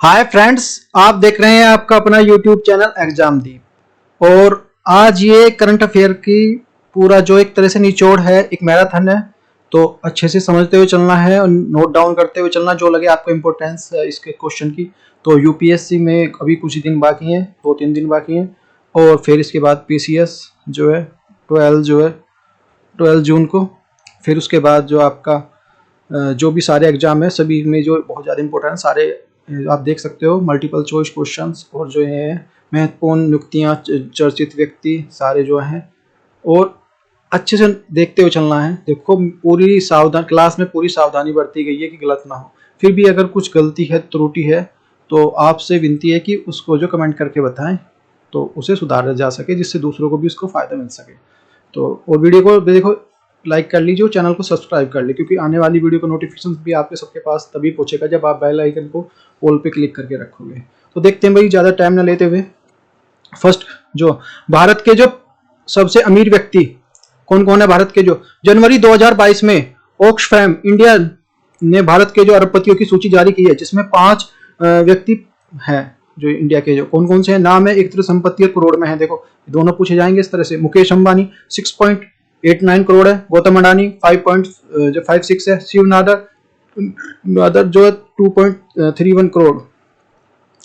Hi friends, आप देख रहे हैं आपका अपना यूट्यूब चैनल एग्जामदीप। और आज ये करंट अफेयर की पूरा जो एक तरह से निचोड़ है, एक मैराथन है, तो अच्छे से समझते हुए चलना है और नोट डाउन करते हुए चलना जो लगे आपको इम्पोर्टेंस इसके क्वेश्चन की। तो यूपीएससी में अभी कुछ ही दिन बाकी हैं, 2-3 दिन बाकी हैं, और फिर इसके बाद पीसीएस जो है 12 जून को। फिर उसके बाद जो आपका जो भी सारे एग्जाम है सभी में जो बहुत ज़्यादा इंपॉर्टेंट सारे आप देख सकते हो, मल्टीपल चॉइस क्वेश्चंस और जो है महत्वपूर्ण नियुक्तियां, चर्चित व्यक्ति सारे जो हैं, और अच्छे से देखते हुए चलना है। देखो पूरी सावधान क्लास में पूरी सावधानी बरती गई है कि गलत ना हो। फिर भी अगर कुछ गलती है, त्रुटि है, तो आपसे विनती है कि उसको जो कमेंट करके बताएं तो उसे सुधारा जा सके, जिससे दूसरों को भी उसको फायदा मिल सके। तो और वीडियो को देखो, लाइक कर लीजिए, चैनल को सब्सक्राइब कर लीजिए, क्योंकि आने वाली वीडियो का नोटिफिकेशन भी आपके सबके पास तभी पहुंचेगा जब आप बेल आइकन को ऑल पे क्लिक करके रखोगे। तो देखते हैं भाई, ज़्यादा टाइम ना लेते हुए। फर्स्ट, जो भारत के जो सबसे अमीर व्यक्ति कौन कौन है भारत के, जो जनवरी 2022 में ऑक्सफैम इंडिया ने भारत के जो अरबपतियों की सूची जारी की है, जिसमें 5 व्यक्ति हैं जो इंडिया के, जो कौन कौन से हैं नाम है, एक तरह संपत्ति और करोड़ में है। देखो दोनों पूछे जाएंगे इस तरह से। मुकेश अंबानी 6.89 करोड़ है, गौतम अडानी 5.56 है, शिव नादर जो 2.31 करोड़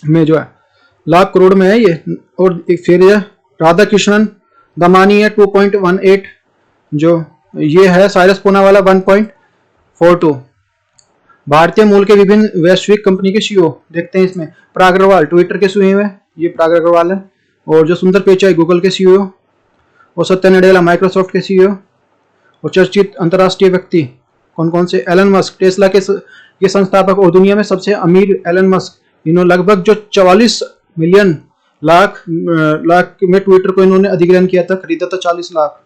में जो है, लाख करोड़ में है ये। और एक फिर राधा कृष्णन दमानी है 2.18, जो ये है साइरस पूनावाला 1.42। भारतीय मूल के विभिन्न वैश्विक कंपनी के सीईओ देखते हैं इसमें। पराग अग्रवाल ट्विटर के सीईओ है, ये पराग अग्रवाल है। और जो सुंदर पिचाई गूगल के सीईओ, और सत्या नडेला माइक्रोसॉफ्ट के सीईओ। और चर्चित अंतर्राष्ट्रीय व्यक्ति कौन कौन से, एलन मस्क टेस्ला के ये संस्थापक और दुनिया में सबसे अमीर एलन मस्क, इन्होंने लगभग जो 44 मिलियन लाख में ट्विटर को इन्होंने अधिग्रहण किया था, खरीदा था 40 लाख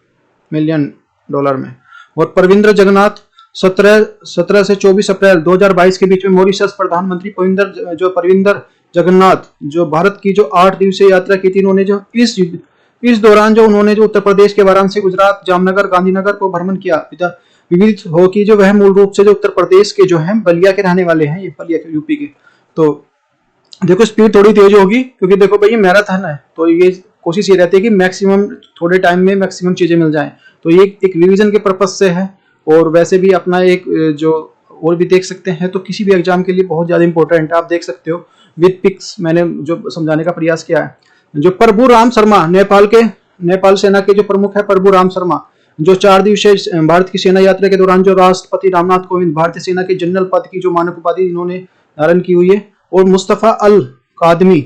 मिलियन डॉलर में। और परविंद्र जगन्नाथ 17 से 24 अप्रैल 2022 के बीच में मॉरिशस प्रधानमंत्री परविंदर जगन्नाथ जो भारत की जो 8 दिवसीय यात्रा की थी, इन्होंने जो इस दौरान जो उन्होंने जो उत्तर प्रदेश के वाराणसी, गुजरात, जामनगर, गांधीनगर को भ्रमण किया। विविध हो कि जो वह मूल रूप से जो उत्तर प्रदेश के जो हैं बलिया के रहने वाले हैं, ये बलिया के यूपी के। तो देखो स्पीड थोड़ी तेज होगी, क्योंकि देखो भाई ये मैराथन है, तो ये कोशिश ये रहती है कि मैक्सिमम थोड़े टाइम में मैक्सिमम चीजें मिल जाएं। तो ये एक रिवीजन के पर्पज से है, और वैसे भी अपना एक जो और भी देख सकते हैं, तो किसी भी एग्जाम के लिए बहुत ज्यादा इंपॉर्टेंट है। आप देख सकते हो विद पिक्स मैंने जो समझाने का प्रयास किया है। जो प्रभु राम शर्मा नेपाल सेना के जो प्रमुख है, प्रभु राम शर्मा, जो 4 दिवसीय भारत की सेना यात्रा के दौरान जो राष्ट्रपति रामनाथ कोविंद भारतीय सेना के जनरल पद की जो मानक उपाधि इन्होंने धारण की हुई है। और मुस्तफा अल कादमी,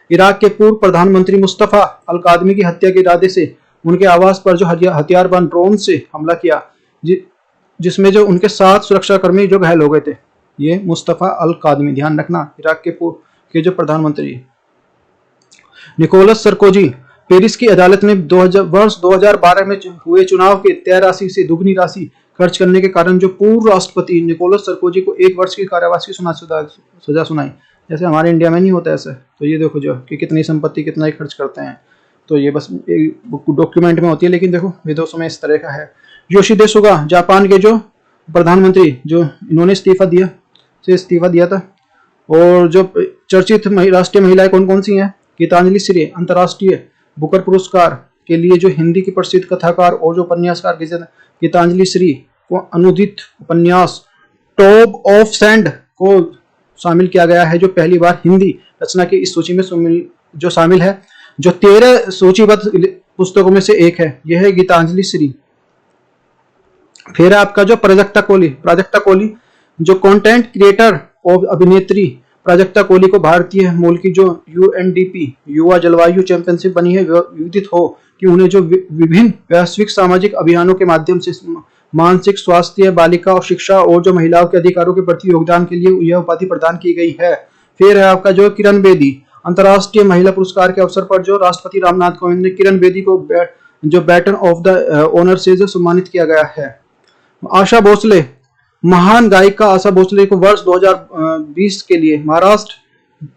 इराक के पूर्व प्रधानमंत्री मुस्तफा अल कादमी की हत्या के इरादे से उनके आवास पर जो हथियारबंद ड्रोन से हमला किया, जिसमें जो उनके 7 सुरक्षाकर्मी जो घायल हो गए थे। ये मुस्तफा अल कादमी, ध्यान रखना, इराक के पूर्व के जो प्रधानमंत्री। निकोलस सरकोजी, पेरिस की अदालत ने वर्ष 2012 में हुए चुनाव के तय राशि से दुगनी राशि खर्च करने के कारण जो पूर्व राष्ट्रपति निकोलस सरकोजी को 1 वर्ष की कारावास की सजा सुनाई। जैसे हमारे इंडिया में नहीं होता ऐसे। तो ये देखो जो कि कितनी संपत्ति कितना ही खर्च करते हैं, तो ये बस डॉक्यूमेंट में होती है, लेकिन देखो विदेशों में इस तरह का है। योशिहिदे सुगा, जापान के जो प्रधानमंत्री, जो इन्होंने इस्तीफा दिया था। और जो चर्चित राष्ट्रीय महिलाएं कौन कौन सी हैं, गीतांजलि श्री अंतर्राष्ट्रीय बुकर पुरस्कार के लिए जो हिंदी की प्रसिद्ध कथाकार और जो उपन्यासकार गीतांजलि श्री को अनुदित उपन्यास टॉप ऑफ सैंड को शामिल किया गया है, जो पहली बार हिंदी रचना की इस सूची में शामिल है, जो 13 सूचीबद्ध पुस्तकों में से एक है। यह है गीतांजलि श्री। फिर आपका जो प्राजक्ता कोली जो कंटेंट क्रिएटर और अभिनेत्री प्राजक्ता कोली को भारतीय मूल की जो UNDP युवा जलवायु चैंपियनशिप बनी है, विदित हो कि उन्हें जो विभिन्न वैश्विक सामाजिक अभियानों के माध्यम से मानसिक स्वास्थ्य, बालिका और शिक्षा और जो महिलाओं के अधिकारों के प्रति योगदान के लिए यह उपाधि प्रदान की गई है। फिर है आपका जो किरण बेदी, अंतर्राष्ट्रीय महिला पुरस्कार के अवसर पर जो राष्ट्रपति रामनाथ कोविंद ने किरण बेदी को जो बैटन ऑफ द ऑनर से जो सम्मानित किया गया है। आशा भोसले, महान गायिका आशा भोसले को वर्ष 2020 के लिए महाराष्ट्र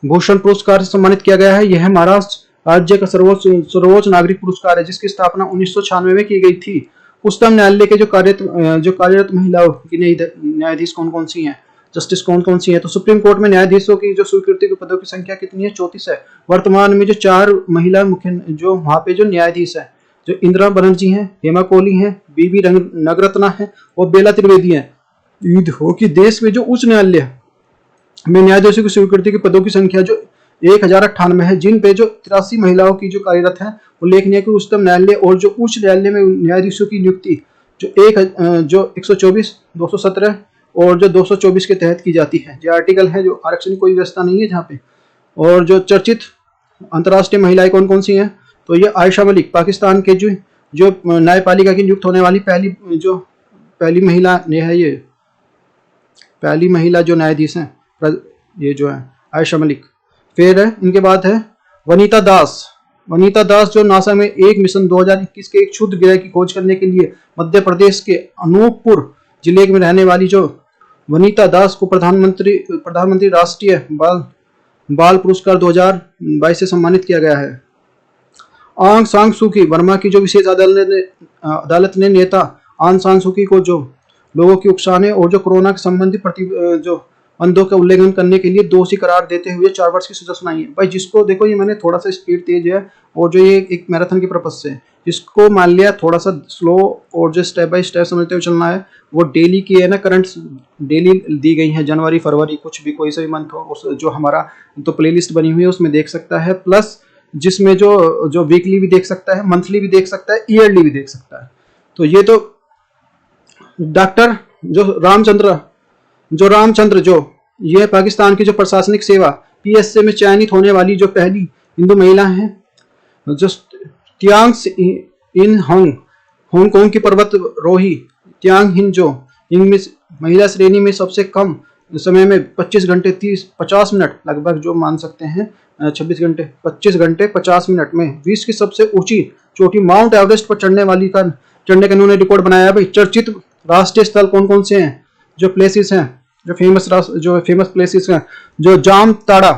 भूषण पुरस्कार से सम्मानित किया गया है। यह महाराष्ट्र राज्य का सर्वोच्च नागरिक पुरस्कार है, जिसकी स्थापना 1996 में की गई थी। उच्चतम न्यायालय के जो कार्यरत महिलाओं की न्यायाधीश कौन कौन सी हैं, जस्टिस कौन कौन सी है? तो सुप्रीम कोर्ट में न्यायाधीशों की जो स्वीकृति के पदों की संख्या कितनी है? 34 है। वर्तमान में जो 4 महिला मुख्य जो वहाँ पे जो न्यायाधीश है, जो इंदिरा बनर्जी हैं, हेमा कोहली हैं, बीवी नगरत्ना है और बेला त्रिवेदी है। युद्ध हो कि देश में जो उच्च न्यायालय में न्यायाधीशों की स्वीकृति के पदों की संख्या जो 1098 है, जिन पे जो 83 महिलाओं की जो कार्यरत है। उल्लेखनीय कि उच्चतम न्यायालय और जो उच्च न्यायालय में न्यायाधीशों की नियुक्ति जो 124, 217 और जो 224 के तहत की जाती है। जो आर्टिकल है, जो आरक्षण की कोई व्यवस्था नहीं है जहाँ पे। और जो चर्चित अंतर्राष्ट्रीय महिलाएं कौन कौन सी हैं? तो ये आयशा मलिक, पाकिस्तान के जो न्यायपालिका की नियुक्त होने वाली पहली महिला है, ये पहली महिला जो न्यायाधीश हैं, ये जो है आयशा मलिक। फिर इनके बाद है वनीता दास। वनीता दास जो नासा में एक मिशन 2021 के एक क्षुद्र ग्रह की खोज करने के लिए मध्य प्रदेश के अनूपपुर जिले में रहने वाली जो वनीता दास को प्रधानमंत्री राष्ट्रीय बाल पुरस्कार 2022 से सम्मानित किया गया है। आंग सान सू की, बर्मा की जो विशेष अदालत ने नेता आंग सान सू की को जो लोगों की उकसाने और जो कोरोना के संबंधी जो बंदों का उल्लंघन करने के लिए दोषी करार देते हुए 4 वर्ष की सजा सुनाई है। भाई जिसको देखो, ये मैंने थोड़ा सा स्पीड तेज है और जो ये एक मैराथन के पर्पज से, जिसको मान लिया थोड़ा सा स्लो और जो स्टेप बाय स्टेप समझते हुए चलना है, वो डेली की है ना, करंट डेली दी गई है, जनवरी फरवरी कुछ भी कोई सा भी मंथ हो, उस जो हमारा तो प्लेलिस्ट बनी हुई है उसमें देख सकता है। प्लस जिसमें जो वीकली भी देख सकता है, मंथली भी देख सकता है, ईयरली भी देख सकता है। तो ये तो डॉक्टर रामचंद्र ये पाकिस्तान की जो प्रशासनिक सेवा पीएसए में चयनित होने वाली जो पहली हिंदू महिला है। जो त्यांग इन हांगकांग की पर्वतारोही त्यांग हिन जो इंग्लिश महिला श्रेणी में सबसे कम समय में 25 घंटे 50 मिनट लगभग जो मान सकते हैं 25 घंटे 50 मिनट में विश्व की सबसे ऊंची चोटी माउंट एवरेस्ट पर चढ़ने का इन्होंने रिकॉर्ड बनाया। भाई चर्चित राष्ट्रीय स्थल कौन कौन से हैं? जो प्लेसेस हैं, जो फेमस प्लेसेस हैं, जो जामताड़ा,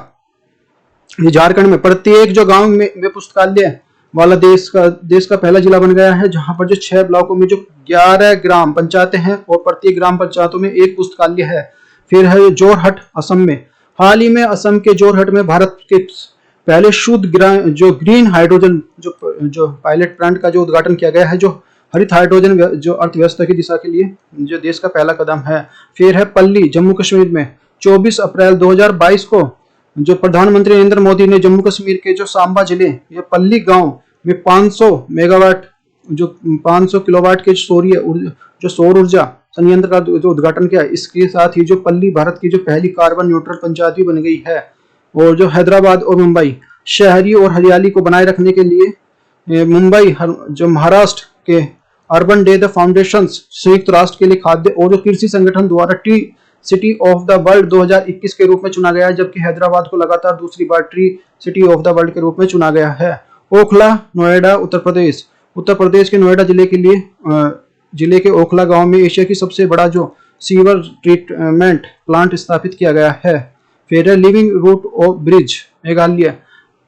ये झारखंड में। प्रत्येक जो गांव में पुस्तकालय वाला देश का पहला जिला बन गया है, जहां पर जो 6 ब्लॉकों में जो 11 ग्राम पंचायतें हैं और प्रत्येक ग्राम पंचायतों में एक पुस्तकालय है। फिर है जोरहट, असम में। हाल ही में असम के जोरहट में भारत के पहले शुद्ध जो ग्रीन हाइड्रोजन जो पायलट प्लांट का जो उद्घाटन किया गया है, जो हरित हाइड्रोजन जो अर्थव्यवस्था की दिशा के लिए जो देश का पहला कदम है। फिर है पल्ली, जम्मू कश्मीर में। 24 अप्रैल 2022 को जो प्रधानमंत्री नरेंद्र मोदी ने जम्मू कश्मीर के जो सांबा जिले ये पल्ली गांव में 500 किलोवाट के सौर ऊर्जा संयंत्र का जो उद्घाटन किया। इसके साथ ही जो पल्ली भारत की जो पहली कार्बन न्यूट्रल पंचायत भी बन गई है। और जो हैदराबाद और मुंबई शहरी और हरियाली को बनाए रखने के लिए मुंबई जो महाराष्ट्र के अर्बन डे द फाउंडेशन संयुक्त राष्ट्र के लिए खाद्य और जो कृषि संगठन द्वारा tree city of the world 2021 के रूप में चुना गया है, जबकि हैदराबाद को लगातार दूसरी बार tree city of the world के रूप में चुना गया है। ओखला, नोएडा, उत्तर प्रदेश के नोएडा जिले के ओखला गांव में एशिया की सबसे बड़ा जो सीवर ट्रीटमेंट प्लांट स्थापित किया गया है। फिर living root of bridge, Meghalaya,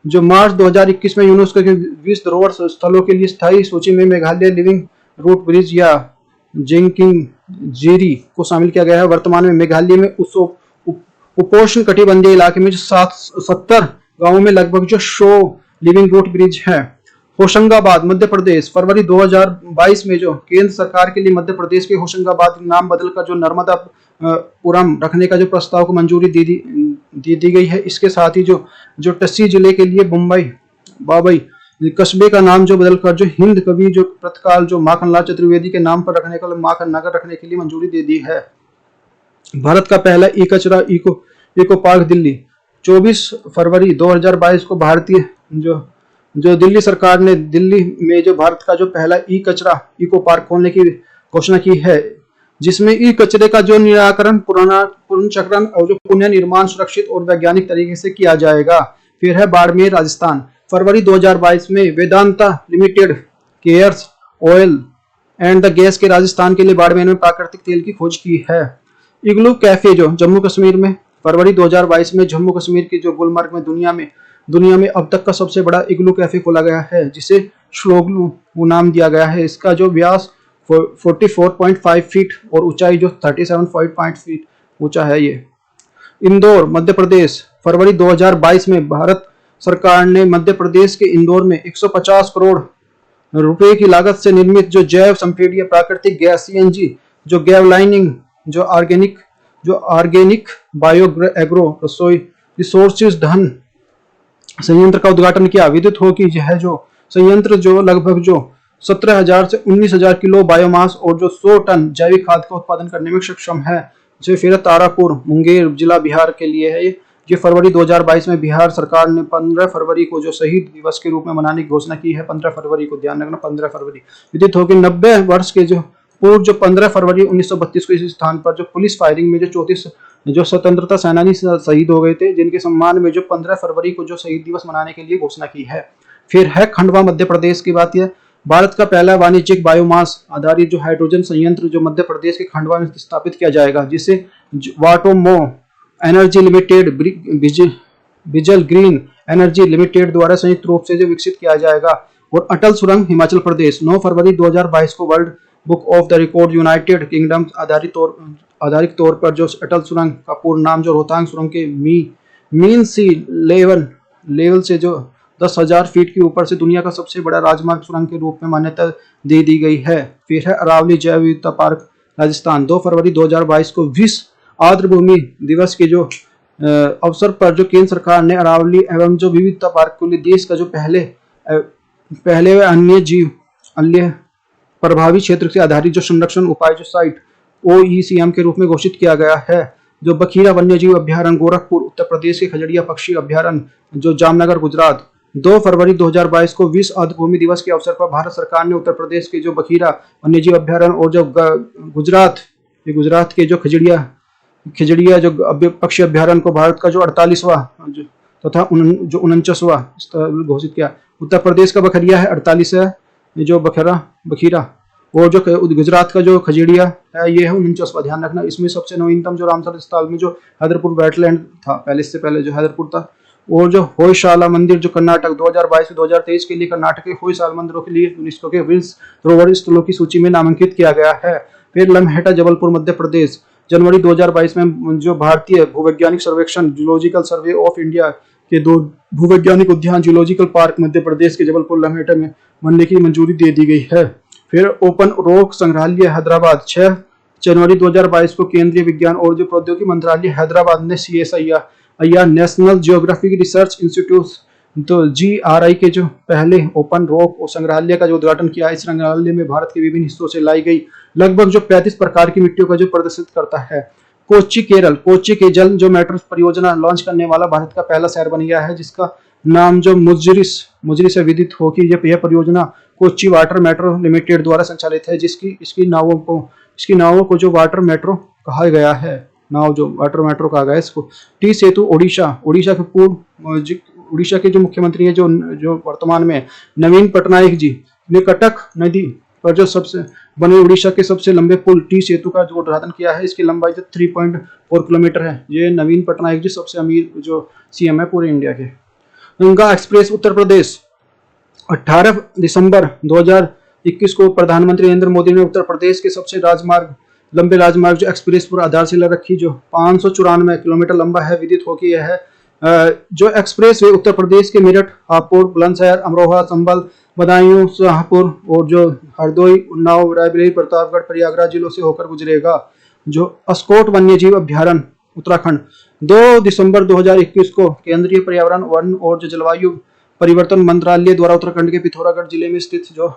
जो मार्च 2021 में यूनेस्को के विश्व धरोहर स्थलों के लिए स्थायी सूची में मेघालय लिविंग रूट ब्रिज या जेंकिंग जेरी को शामिल किया गया है। वर्तमान में मेघालय में उपोष्ण कटिबंधीय इलाके में जो 70 गांवों में लगभग जो 100 लिविंग रूट ब्रिज है। होशंगाबाद, मध्य प्रदेश, फरवरी 2022 में जो केंद्र सरकार के लिए मध्य प्रदेश के होशंगाबाद नाम बदलकर जो नर्मदापुरम रखने का जो प्रस्ताव को मंजूरी दी गई है। इसके साथ ही जो टस्सी जिले के लिए बाबई कस्बे का नाम जो बदलकर जो हिंद कवि जो प्रतिकाल जो माखनलाल चतुर्वेदी के नाम पर रखने का माखन नगर रखने के लिए मंजूरी दे दी है। भारत का पहला ई कचरा इको पार्क दिल्ली, 24 फरवरी 2022 को भारतीय जो दिल्ली सरकार ने दिल्ली में जो भारत का जो पहला ई कचरा इको पार्क खोलने की घोषणा की है, जिसमें ई कचरे का जो निराकरण पुनर्चक्रण और जो पुनर्निर्माण सुरक्षित और वैज्ञानिक तरीके से किया जाएगा। फिर है बाड़मेर, राजस्थान, फरवरी 2022 में Vedanta limited cares oil and the gas के राजस्थान के लिए बाड़मेर में प्राकृतिक तेल की खोज की है। इग्लू कैफे जो जम्मू कश्मीर में, फरवरी 2022 में जम्मू कश्मीर के जो गुलमर्ग में दुनिया में अब तक का सबसे बड़ा इग्लू कैफे खोला गया है, जिसे श्लोगलू नाम दिया गया है। इसका जो व्यास 44.5 फीट और ऊंचाई जो 37.5 फीट ऊंचा है ये। इंदौर मध्य प्रदेश, फरवरी 2022 में भारत सरकार ने मध्य प्रदेश के इंदौर में 150 करोड़ रुपए की लागत से निर्मित जो जैव संपीड़ित प्राकृतिक गैस सीएनजी, जो गैव लाइनिंग, जो ऑर्गेनिक बायो एग्रो रसोई रिसोर्सेज धन संयंत्र का उद्घाटन किया। विदित हो कि यह जो संयंत्र जो लगभग जो 17,000 से 19,000 किलो बायोमास और जो 100 टन जैविक खाद का उत्पादन करने में सक्षम है। जो फिर तारापुर मुंगेर जिला बिहार के लिए है। ये फरवरी 2022 में बिहार सरकार ने 15 फरवरी को जो शहीद दिवस के रूप में मनाने की घोषणा की है। 15 फरवरी को ध्यान रखना, 15 फरवरी। विदित हो कि 90 वर्ष के जो पूर्व जो 15 फरवरी 1932 को इस स्थान पर जो पुलिस फायरिंग में जो 34 जो स्वतंत्रता सेनानी शहीद हो गए थे, जिनके सम्मान में जो 15 फरवरी को जो शहीद दिवस मनाने के लिए घोषणा की है। फिर है खंडवा मध्य प्रदेश की बात। यह भारत का पहला वाणिज्यिक बायोमास आधारित जो हाइड्रोजन संयंत्र जो मध्य प्रदेश के खंडवा में स्थापित किया जाएगा, जिसे वाटोमो एनर्जी लिमिटेड बिजल ग्रीन एनर्जी लिमिटेड द्वारा संयुक्त रूप से जो विकसित किया जाएगा। और अटल सुरंग हिमाचल प्रदेश 9 फरवरी 2022 को world book of the record United kingdom आधारित तौर पर जो अटल सुरंग का पूर्ण नाम जो रोहतांग सुरंग के मीन सी लेवल से जो 10,000 फीट के ऊपर से दुनिया का सबसे बड़ा राजमार्ग सुरंग के रूप में मान्यता दे दी गई है। फिर है अरावली जैव विविधता पार्क राजस्थान 2 फरवरी 2022 को विश्व आर्द्र भूमि दिवस के जो अवसर पर जो केंद्र सरकार ने अरावली एवं जो विविधता पार्क के लिए देश का जो पहले अन्य प्रभावी क्षेत्र से आधारित जो संरक्षण उपाय जो साइट OECM के रूप में घोषित किया गया है। जो बखीरा वन्यजीव अभ्यारण्य गोरखपुर उत्तर प्रदेश के खजड़िया पक्षी अभ्यारण्य जो जामनगर गुजरात 2 फरवरी 2022 को विश्व आर्द्र भूमि दिवस के अवसर पर भारत सरकार ने उत्तर प्रदेश के जो बखीरा वन्यजीव अभ्यारण्य और जो गुजरात के जो खजड़िया जो पक्षी अभ्यारण्य को भारत का जो 48वां तथा जो 49वां घोषित किया। उत्तर प्रदेश का बखरिया है 48 है जो बखीरा और जो गुजरात का जो खजड़िया है ये है 49वां। ध्यान रखना, इसमें सबसे नवीनतम जो रामसर स्थल में जो हैदरपुर वेटलैंड था पहले, इससे पहले जो हैदरपुर था। और जो होयशाला मंदिर जो कर्नाटक 2022 से 2023 के लिए कर्नाटक के होयशाला मंदिरों के लिए यूनेस्को के विश्व धरोहर स्थलों की सूची में नामांकित किया गया है। फिर लम्हेटा जबलपुर मध्य प्रदेश जनवरी 2022 में जो भारतीय भूवैज्ञानिक सर्वेक्षण जूलॉजिकल सर्वे ऑफ इंडिया के 2 भूवैज्ञानिक उद्यान जूलॉजिकल पार्क मध्य प्रदेश के जबलपुर लम्हेटा में बनने की मंजूरी दे दी गई है। फिर ओपन रॉक संग्रहालय हैदराबाद 6 जनवरी 2022 को केंद्रीय विज्ञान और जो प्रौद्योगिकी मंत्रालय हैदराबाद ने CSIR national geographic research institute तो GRI के जो पहले ओपन रॉक संग्रहालय का जो उद्घाटन किया। इस संग्रहालय में भारत के विभिन्न हिस्सों से लाई गई लगभग जो 35 प्रकार की मिट्टियों का जो प्रदर्शित करता है। कोच्चि केरल कोच्चि के जल जो मेट्रो परियोजना लॉन्च करने वाला भारत का पहला शहर बन गया है, जिसका नाम जो मुजरी से विदित हो कि यह परियोजना कोच्चि वाटर मेट्रो लिमिटेड द्वारा संचालित है, इसकी नावों को जो वाटर मेट्रो कहा गया है। नाव जो वाटर मेट्रो कहा गया है इसको। टी सेतु ओडिशा के उड़ीसा के जो मुख्यमंत्री है जो वर्तमान में नवीन पटनायक जी ने कटक नदी पर जो सबसे बने उड़ीसा के सबसे लंबे पुल टी सेतु का जो उद्घाटन किया है। इसकी लंबाई जो 3.4 किलोमीटर है। ये नवीन पटनायक जी सबसे अमीर जो CM है पूरे इंडिया के। गंगा एक्सप्रेस उत्तर प्रदेश 18 दिसंबर 2021 को प्रधानमंत्री नरेंद्र मोदी ने उत्तर प्रदेश के सबसे लंबे राजमार्ग जो एक्सप्रेस पर आधारशिला रखी, जो 594 किलोमीटर लंबा है। विदित हो कि यह है जो एक्सप्रेस वे उत्तर प्रदेश के मेरठ, हापुड़, बुलंदशहर, अमरोहा, संभल, बदायूं, शाहपुर और जो हरदोई, उन्नाव, रायबरेली, प्रतापगढ़, प्रयागराज जिलों से होकर गुजरेगा। जो अस्कोट वन्यजीव अभ्यारण्य उत्तराखंड 2 दिसंबर 2021 को केंद्रीय पर्यावरण वन और जो जलवायु परिवर्तन मंत्रालय द्वारा उत्तराखंड के पिथौरागढ़ जिले में स्थित जो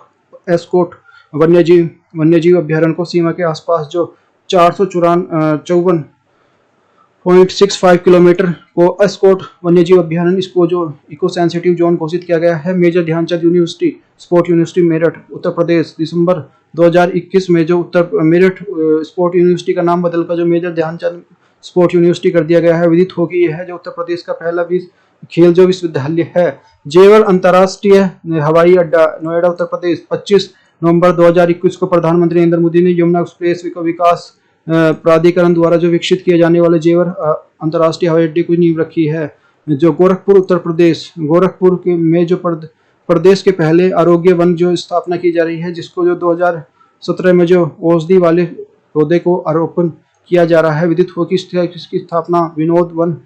एस्कोट वन्यजीव अभ्यारण्य को सीमा के आसपास जो 454.65 किलोमीटर को एस्कोट वन्यजीव अभ्यारण्य इसको जो इको सेंसिटिव जोन घोषित किया गया है। Major Dhyanchand university sport university Meerut Uttar Pradesh दिसंबर 2021 में जो मेरठ स्पोर्ट यूनिवर्सिटी का नाम बदलकर जो मेजर ध्यानचंद स्पोर्ट यूनिवर्सिटी कर दिया गया है। विदित हो कि यह है जो उत्तर प्रदेश का पहला खेल जो विश्वविद्यालय है। जेवर अंतर्राष्ट्रीय हवाई अड्डा नोएडा उत्तर प्रदेश 25 नवंबर 2021 को प्रधानमंत्री नरेंद्र मोदी ने यमुना एक्सप्रेस विकास प्राधिकरण द्वारा जो विकसित किए जाने वाले जेवर अंतर्राष्ट्रीय हवाई अड्डे की नींव रखी है। जो गोरखपुर उत्तर प्रदेश गोरखपुर के में जो प्रदेश के पहले आरोग्य वन जो स्थापना की जा रही है, जिसको जो 2017 में जो औषधि वाले पौधे को आरोपण किया जा रहा है। विद्युत हॉकी इसकी स्थापना विनोद वन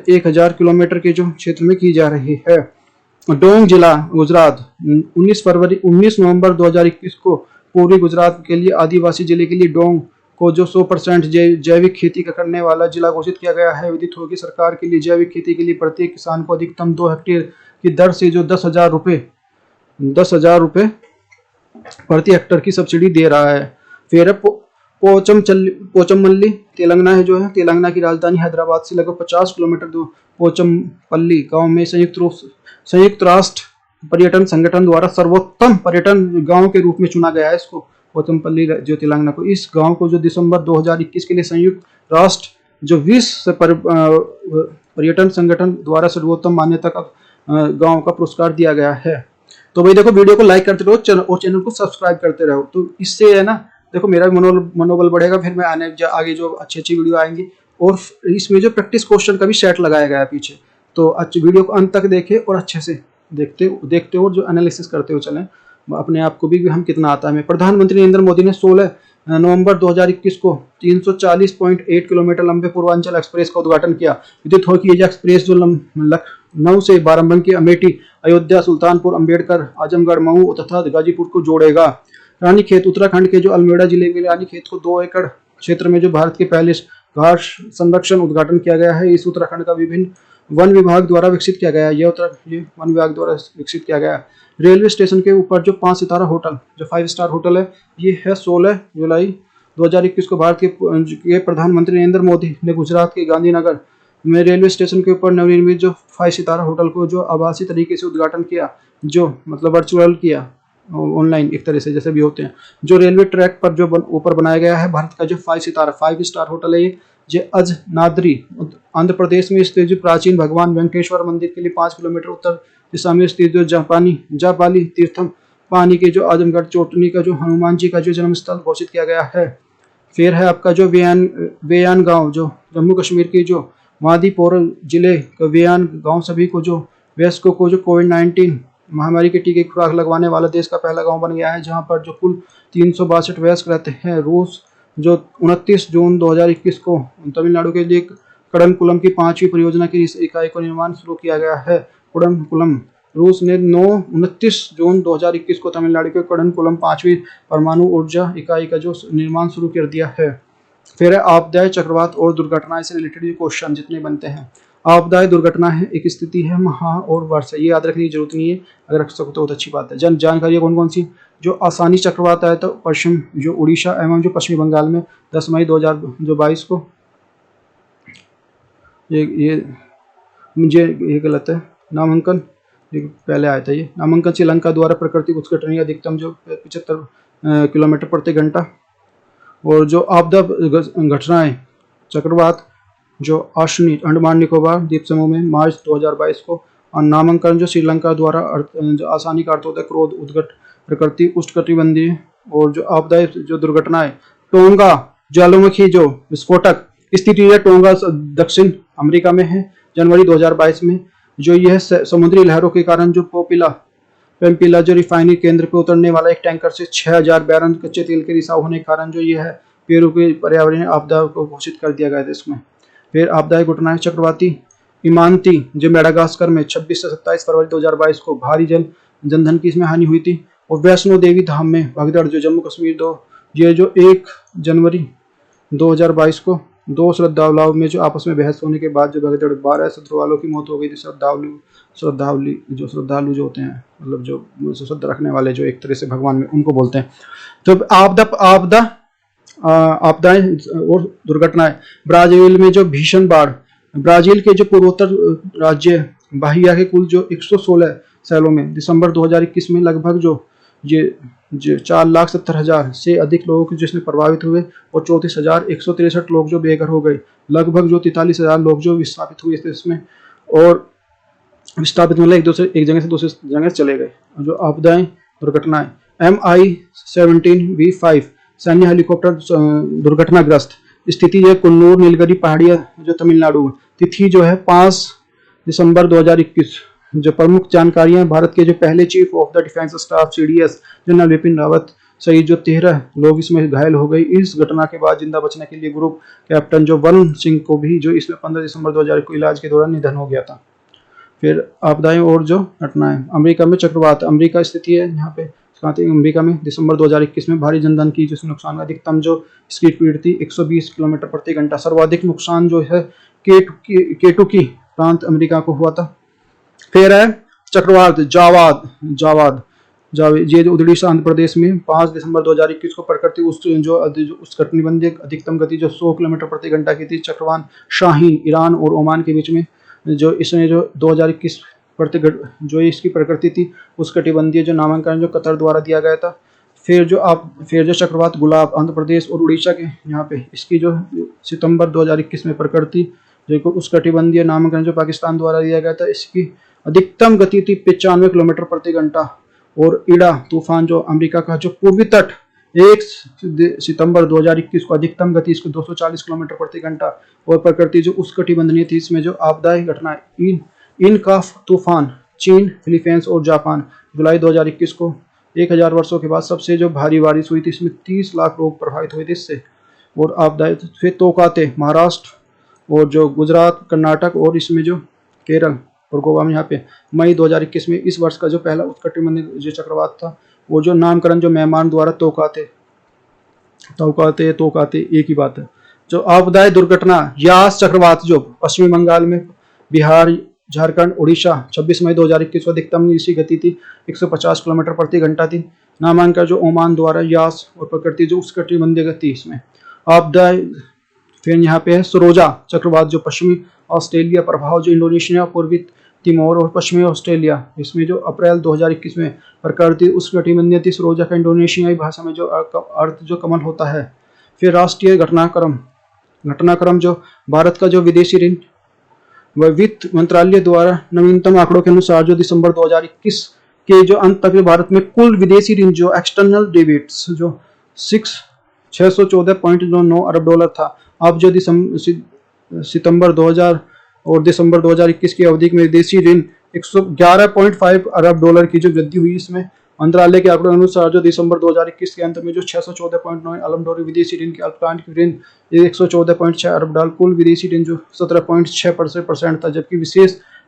1000 किलोमीटर के जो क्षेत्र में की जा रही है। डोंग जिला गुजरात 19 नवंबर 2021 को पूर्वी गुजरात के लिए आदिवासी जिले के लिए डोंग को जो 100% जैविक खेती का करने वाला जिला घोषित किया गया है। विदित होगी सरकार के लिए जैविक खेती के लिए प्रत्येक किसान को अधिकतम 2 हेक्टेयर की दर से जो 10,000 रुपये प्रति हेक्टर की सब्सिडी दे रहा है। फिर पोचमपल्ली तेलंगाना है जो है तेलंगाना की राजधानी हैदराबाद से लगभग 50 किलोमीटर दूर पोचमपल्ली गांव में संयुक्त राष्ट्र पर्यटन संगठन द्वारा सर्वोत्तम पर्यटन गांव के रूप में चुना गया है इसको, पोचमपल्ली जो तेलंगाना को। इस गांव को जो दिसंबर 2021 के लिए संयुक्त राष्ट्र जो विश्व पर्यटन संगठन द्वारा सर्वोत्तम मान्यता का गांव का पुरस्कार दिया गया है। तो भाई देखो, वीडियो को लाइक करते रहो और चैनल को सब्सक्राइब करते रहो, तो इससे है ना देखो मेरा भी मनोबल बढ़ेगा। फिर मैं आगे जो अच्छी वीडियो आएंगी, और इसमें जो प्रैक्टिस क्वेश्चन का भी सेट लगाया गया है पीछे, तो अच्छी वीडियो को अंत तक देखें और अच्छे से देखते हो और जो एनालिसिस करते हो चलें, अपने आप को भी हम कितना आता है। प्रधानमंत्री नरेंद्र मोदी ने 16 नवंबर 2021 को 340.8 किलोमीटर लंबे पूर्वांचल एक्सप्रेस का उद्घाटन किया। विदित हो कि ये एक्सप्रेस जो लखनऊ से बाराबंकी, अमेठी, अयोध्या, सुल्तानपुर, अंबेडकर, आजमगढ़, मऊ तथा गाजीपुर को जोड़ेगा। रानीखेत उत्तराखंड के जो अल्मोड़ा जिले के रानीखेत को 2 एकड़ क्षेत्र में जो भारत के पहले घास संरक्षण उद्घाटन किया गया है। इस उत्तराखंड का विभिन्न वन विभाग द्वारा विकसित किया गया है। ये वन विभाग द्वारा विकसित किया गया। रेलवे स्टेशन के ऊपर जो 5 सितारा होटल, जो 5 स्टार होटल है, ये है 16 जुलाई 2021 को भारत के प्रधानमंत्री नरेंद्र मोदी ने गुजरात के गांधीनगर में रेलवे स्टेशन के ऊपर नवनिर्मित जो 5 सितारा होटल को जो आभासी तरीके से उद्घाटन किया, जो मतलब वर्चुअल किया, ऑनलाइन एक तरह से जैसे भी होते हैं। जो रेलवे ट्रैक पर जो ऊपर बनाया गया है भारत का जो 5 स्टार होटल है, ये अजनाद्री आंध्र प्रदेश में स्थित जो प्राचीन भगवान वेंकटेश्वर मंदिर के लिए 5 किलोमीटर उत्तर दिशा में स्थित जो जापाली तीर्थम पानी के जो आजमगढ़ चोटनी का जो हनुमान जी का जो जन्म स्थल घोषित किया गया है। फिर है आपका जो वेयान गांव, जो जम्मू कश्मीर के जो मादीपोर जिले का वेयान गांव सभी को जो वयस्कों को जो कोविड-19 महामारी के टीके की खुराक लगवाने वाला देश का पहला गांव बन गया है, जहां पर जो कुल 362 वयस्क रहते हैं। रूस जो 29 जून 2021 को तमिलनाडु के लिए कड़नकुलम की 5वीं परियोजना की इस इकाई को निर्माण शुरू किया गया है। कड़नकुलम रूस ने 29 जून 2021 को तमिलनाडु के कड़नकुलम 5वीं परमाणु ऊर्जा इकाई का जो निर्माण शुरू कर दिया है। फिर है आपदाएं, चक्रवात और दुर्घटनाएं से रिलेटेड क्वेश्चन जितने बनते हैं। आपदाएं दुर्घटना है एक स्थिति है, महा और वर्षा, ये याद रखने की जरूरत नहीं है, अगर रख सको तो बहुत अच्छी बात है। जानकारी कौन कौन सी, जो आसानी चक्रवात आया तो पश्चिम जो उड़ीसा एवं जो पश्चिमी बंगाल में 10 मई 2022 को, ये गलत है, नामांकन ये पहले आया था। ये नामांकन श्रीलंका द्वारा प्राकृतिक उत्कटनीय अधिकतम जो 75 किलोमीटर प्रति घंटा। और जो आपदा घटनाएं चक्रवात जो अश्विनी अंडमान निकोबार द्वीप समूह में मार्च 2022 को, और नामांकन जो श्रीलंका द्वारा जो आसानी का अर्थ होता है क्रोध, उद्गट, प्रकृति, उष्णकटिबंधीय। और जो आपदाएं जो दुर्घटनाएं, टोंगा ज्वालामुखी जो विस्फोटक स्थिति है, टोंगा दक्षिण अमेरिका में है, जनवरी 2022 में। जो यह समुद्री लहरों के कारण जो पेम्पिला जो रिफाइनरी केंद्र पर उतरने वाला एक टैंकर से 6000 बैरल कच्चे तेल के रिसाव होने के कारण जो यह है पेरू के पर्यावरणीय आपदा को घोषित कर दिया गया था इसमें। फिर आपदाएं घटनाएं चक्रवाती इमानती जो मेडागास्कर में 26 से 27 फरवरी 2022 को भारी जनधन की इसमें हानि हुई थी। और वैष्णो देवी धाम में भगदड़ जो जम्मू कश्मीर ये जो 1 जनवरी 2022 को 2 श्रद्धालुओं में जो आपस में बहस होने के बाद जो भगदड़ 12 श्रद्धालुओं की मौत हो गई थी। श्रद्धालु जो होते हैं मतलब जो श्रद्धा रखने वाले जो एक तरह से भगवान में उनको बोलते हैं। तो आपदाएं और दुर्घटनाएं, ब्राजील में जो भीषण बाढ़, ब्राजील के जो पूर्वोत्तर राज्य बाहिया के कुल जो 116 शहरों में दिसंबर 2021 में लगभग जो 4,70,000 से अधिक लोगों की जिसमें प्रभावित हुए और 34,163 लोग जो बेघर हो गए। लगभग जो 43,000 लोग जो विस्थापित हुए इसमें, और विस्थापित मतलब एक जगह से दूसरी जगह चले गए। जो आपदाएं दुर्घटनाएं, MI-17V5 सैन्य हेलीकॉप्टर दुर्घटनाग्रस्त स्थिति है कुन्नूर नीलगिरी पहाड़ियां जो तमिलनाडु। तिथि जो है 5 दिसंबर 2021। जो प्रमुख जानकारियां, भारत के जो पहले chief of the defence staff CDS general Bipin Rawat शहीद जो 13 लोग इसमें घायल हो गए। इस घटना के बाद जिंदा बचने के लिए ग्रुप कैप्टन जो वरुण सिंह को भी जो इसमें 15 दिसंबर 2001 को इलाज के दौरान निधन हो गया था। फिर आपदाएं और जो घटनाएं, अमेरिका में चक्रवात, अमेरिका स्थिति है यहाँ पे। अमेरिका में दिसंबर 2021 में भारी जनधन की जिस नुकसान, अधिकतम जो इसकी स्पीड थी 120 किलोमीटर प्रति घंटा। सर्वाधिक नुकसान जो है केटुकी प्रांत अमेरिका को हुआ था। फिर है चक्रवात जावाद ये जो उड़ीसा आंध्र प्रदेश में 5 दिसंबर 2021 को प्रकृति उस कटिबंधीय अधिकतम गति जो 100 किलोमीटर प्रति घंटा की थी। चक्रवात शाहीन ईरान और ओमान के बीच में जो इसने जो 2021 जो इसकी प्रकृति थी उस कटिबंधीय जो नामांकन जो कतर द्वारा दिया गया था। फिर जो चक्रवात गुलाब आंध्र प्रदेश और उड़ीसा के यहाँ पे इसकी जो सितंबर 2021 में प्रकृति जो उस कटिबंधीय नामांकन जो पाकिस्तान द्वारा दिया गया था, इसकी अधिकतम गति थी 95 किलोमीटर प्रति घंटा। और इडा तूफान जो अमेरिका का जो पूर्वी तट 1 सितंबर 2021 को अधिकतम गति इसको 240 किलोमीटर प्रति घंटा और प्रकृति जो उस कटिबंधनीय थी। इसमें जो आपदायी घटनाएं इनकाफ तूफान चीन, फिलीपींस और जापान, जुलाई 2021 को 1000 वर्षों के बाद सबसे जो भारी बारिश हुई थी, इसमें 30 लाख लोग प्रभावित हुए थे इससे। और आपदायी फिर तोकाते महाराष्ट्र और जो गुजरात, कर्नाटक और इसमें जो केरल और गोवा में यहाँ पे मई 2021 में इस वर्ष का जो पहला उष्णकटिबंधीय जो चक्रवात था वो जो नामकरण जो मेहमान द्वारा तोकाते एक ही बात है। जो आपदायी दुर्घटना यास चक्रवात जो पश्चिमी बंगाल में, बिहार, झारखंड, उड़ीसा 26 मई 2021 को अधिकतम इसी गति थी 150 किलोमीटर प्रति घंटा थी। नामांकन जो ओमान द्वारा यास और प्रकृति जो उष्णकटिबंधीय गति इसमें आपदायी। फिर यहाँ पे है सरोजा चक्रवात जो पश्चिमी ऑस्ट्रेलिया प्रभाव जो इंडोनेशिया, पूर्वी तिमोर और पश्चिमी ऑस्ट्रेलिया, इसमें जो अप्रैल 2021 में प्रकृति उष्णकटिबंधीय थी। सरोजा का इंडोनेशियाई भाषा में जो अर्थ जो कमल होता है। फिर राष्ट्रीय घटनाक्रम जो भारत का जो विदेशी ऋण व वित्त मंत्रालय द्वारा नवीनतम आंकड़ों के अनुसार जो दिसंबर 2021 के जो अंत तक जो भारत में कुल विदेशी ऋण जो एक्सटर्नल डेबिट्स जो 614.9 अरब डॉलर था। अब जो सितंबर 2000 और दिसंबर 2021 की अवधि में विदेशी ऋण 111.5 अरब डॉलर की जो वृद्धि हुई। इसमें मंत्रालय के आंकड़ों के अनुसार जो दिसंबर 2021 के अंत में जो 614.9 अरब डॉलर विदेशी ऋण के अल्पकालिक ऋण 114.6 अरब डॉलर, कुल विदेशी ऋण जो 17.6% था। जबकि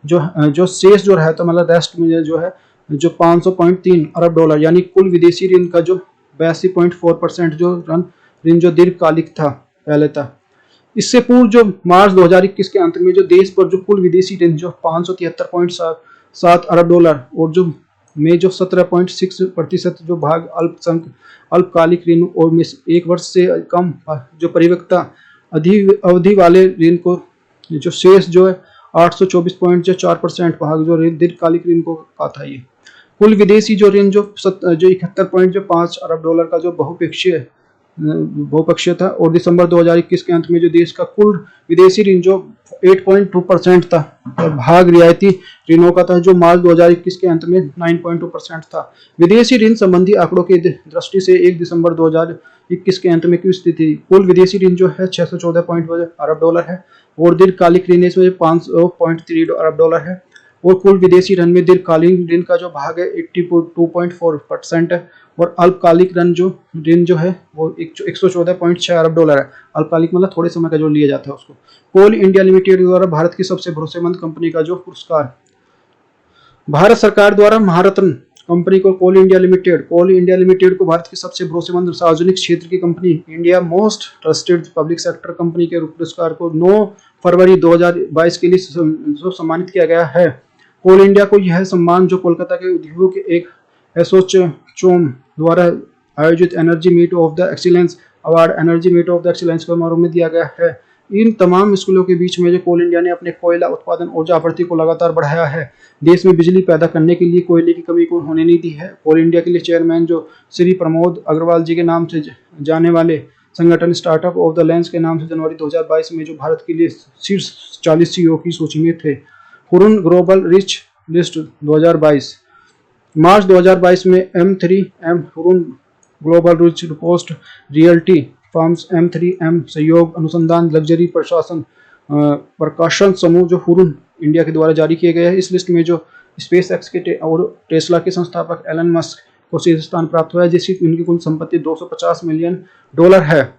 जो शेष जो रहता मतलब रेस्ट में जो है जो 500.3 अरब डॉलर यानी कुल विदेशी ऋण का जो 82.4% जो ऋण जो दीर्घकालिक था पहले था। इससे पूर्व जो मार्च 2021 के अंत में जो देश पर जो कुल विदेशी ऋण जो 573.7 अरब डॉलर और जो में जो 17.6% जो भाग अल्पकालिक ऋण और में 1 वर्ष से कम जो परिपक्वता अवधि वाले ऋण को जो शेष जो है 824.4% भाग जो दीर्घकालिक ऋण को का था। ये कुल विदेशी जो ऋण जो 71.5 अरब डॉलर का जो बहुपक्षीय था। और दिसंबर 2021 के अंत में जो देश का कुल विदेशी ऋण जो 8.2% था भाग रियायती ऋणों का था, जो मार्च 2021 के अंत में 9.2% था। विदेशी ऋण संबंधी आंकड़ों की दृष्टि से 1 दिसंबर 2021 के अंत में की स्थिति, कुल विदेशी ऋण जो है 614.1 अरब डॉलर है और दीर्घकालिक ऋण इसमें 500.3 अरब डॉलर है। और कुल विदेशी ऋण में दीर्घकालीन ऋण का जो भाग है 82.4% है और अल्पकालिक ऋण जो है वो 114.6 अरब डॉलर है। अल्पकालिक मतलब थोड़े समय का जो लिया जाता है उसको। कोल इंडिया लिमिटेड द्वारा भारत की सबसे भरोसेमंद कंपनी का जो पुरस्कार, भारत सरकार द्वारा महारत्न कंपनी को कोल इंडिया लिमिटेड को भारत की सबसे भरोसेमंद सार्वजनिक क्षेत्र की company, India most trusted public sector company के पुरस्कार को 9 फरवरी 2022 के लिए सम्मानित किया गया है। कोल इंडिया को यह सम्मान जो कोलकाता के उद्योग के एक एसोचैम द्वारा आयोजित energy meet of the excellence समारोह में दिया गया है। इन तमाम स्कूलों के बीच में जो कोल इंडिया ने अपने कोयला उत्पादन ऊर्जा आपूर्ति को लगातार बढ़ाया है। देश में बिजली पैदा करने के लिए कोयले की कमी को होने नहीं दी है। कोल इंडिया के लिए चेयरमैन जो श्री प्रमोद अग्रवाल जी के नाम से जाने वाले संगठन स्टार्टअप ऑफ द लेंस के नाम से जनवरी 2022 में जो भारत के लिए शीर्ष 40 सीईओ की सूची में थे। हुरुन ग्लोबल रिच लिस्ट 2022, मार्च 2022 में M3M Hurun global rich post realty firms M3M सहयोग अनुसंधान लग्जरी प्रकाशन समूह जो हुरुन इंडिया के द्वारा जारी किए गए हैं। इस लिस्ट में जो स्पेस एक्स के और टेस्ला के संस्थापक एलन मस्क को शीर्ष स्थान प्राप्त हुआ है, जिसकी उनकी कुल संपत्ति $250 मिलियन है।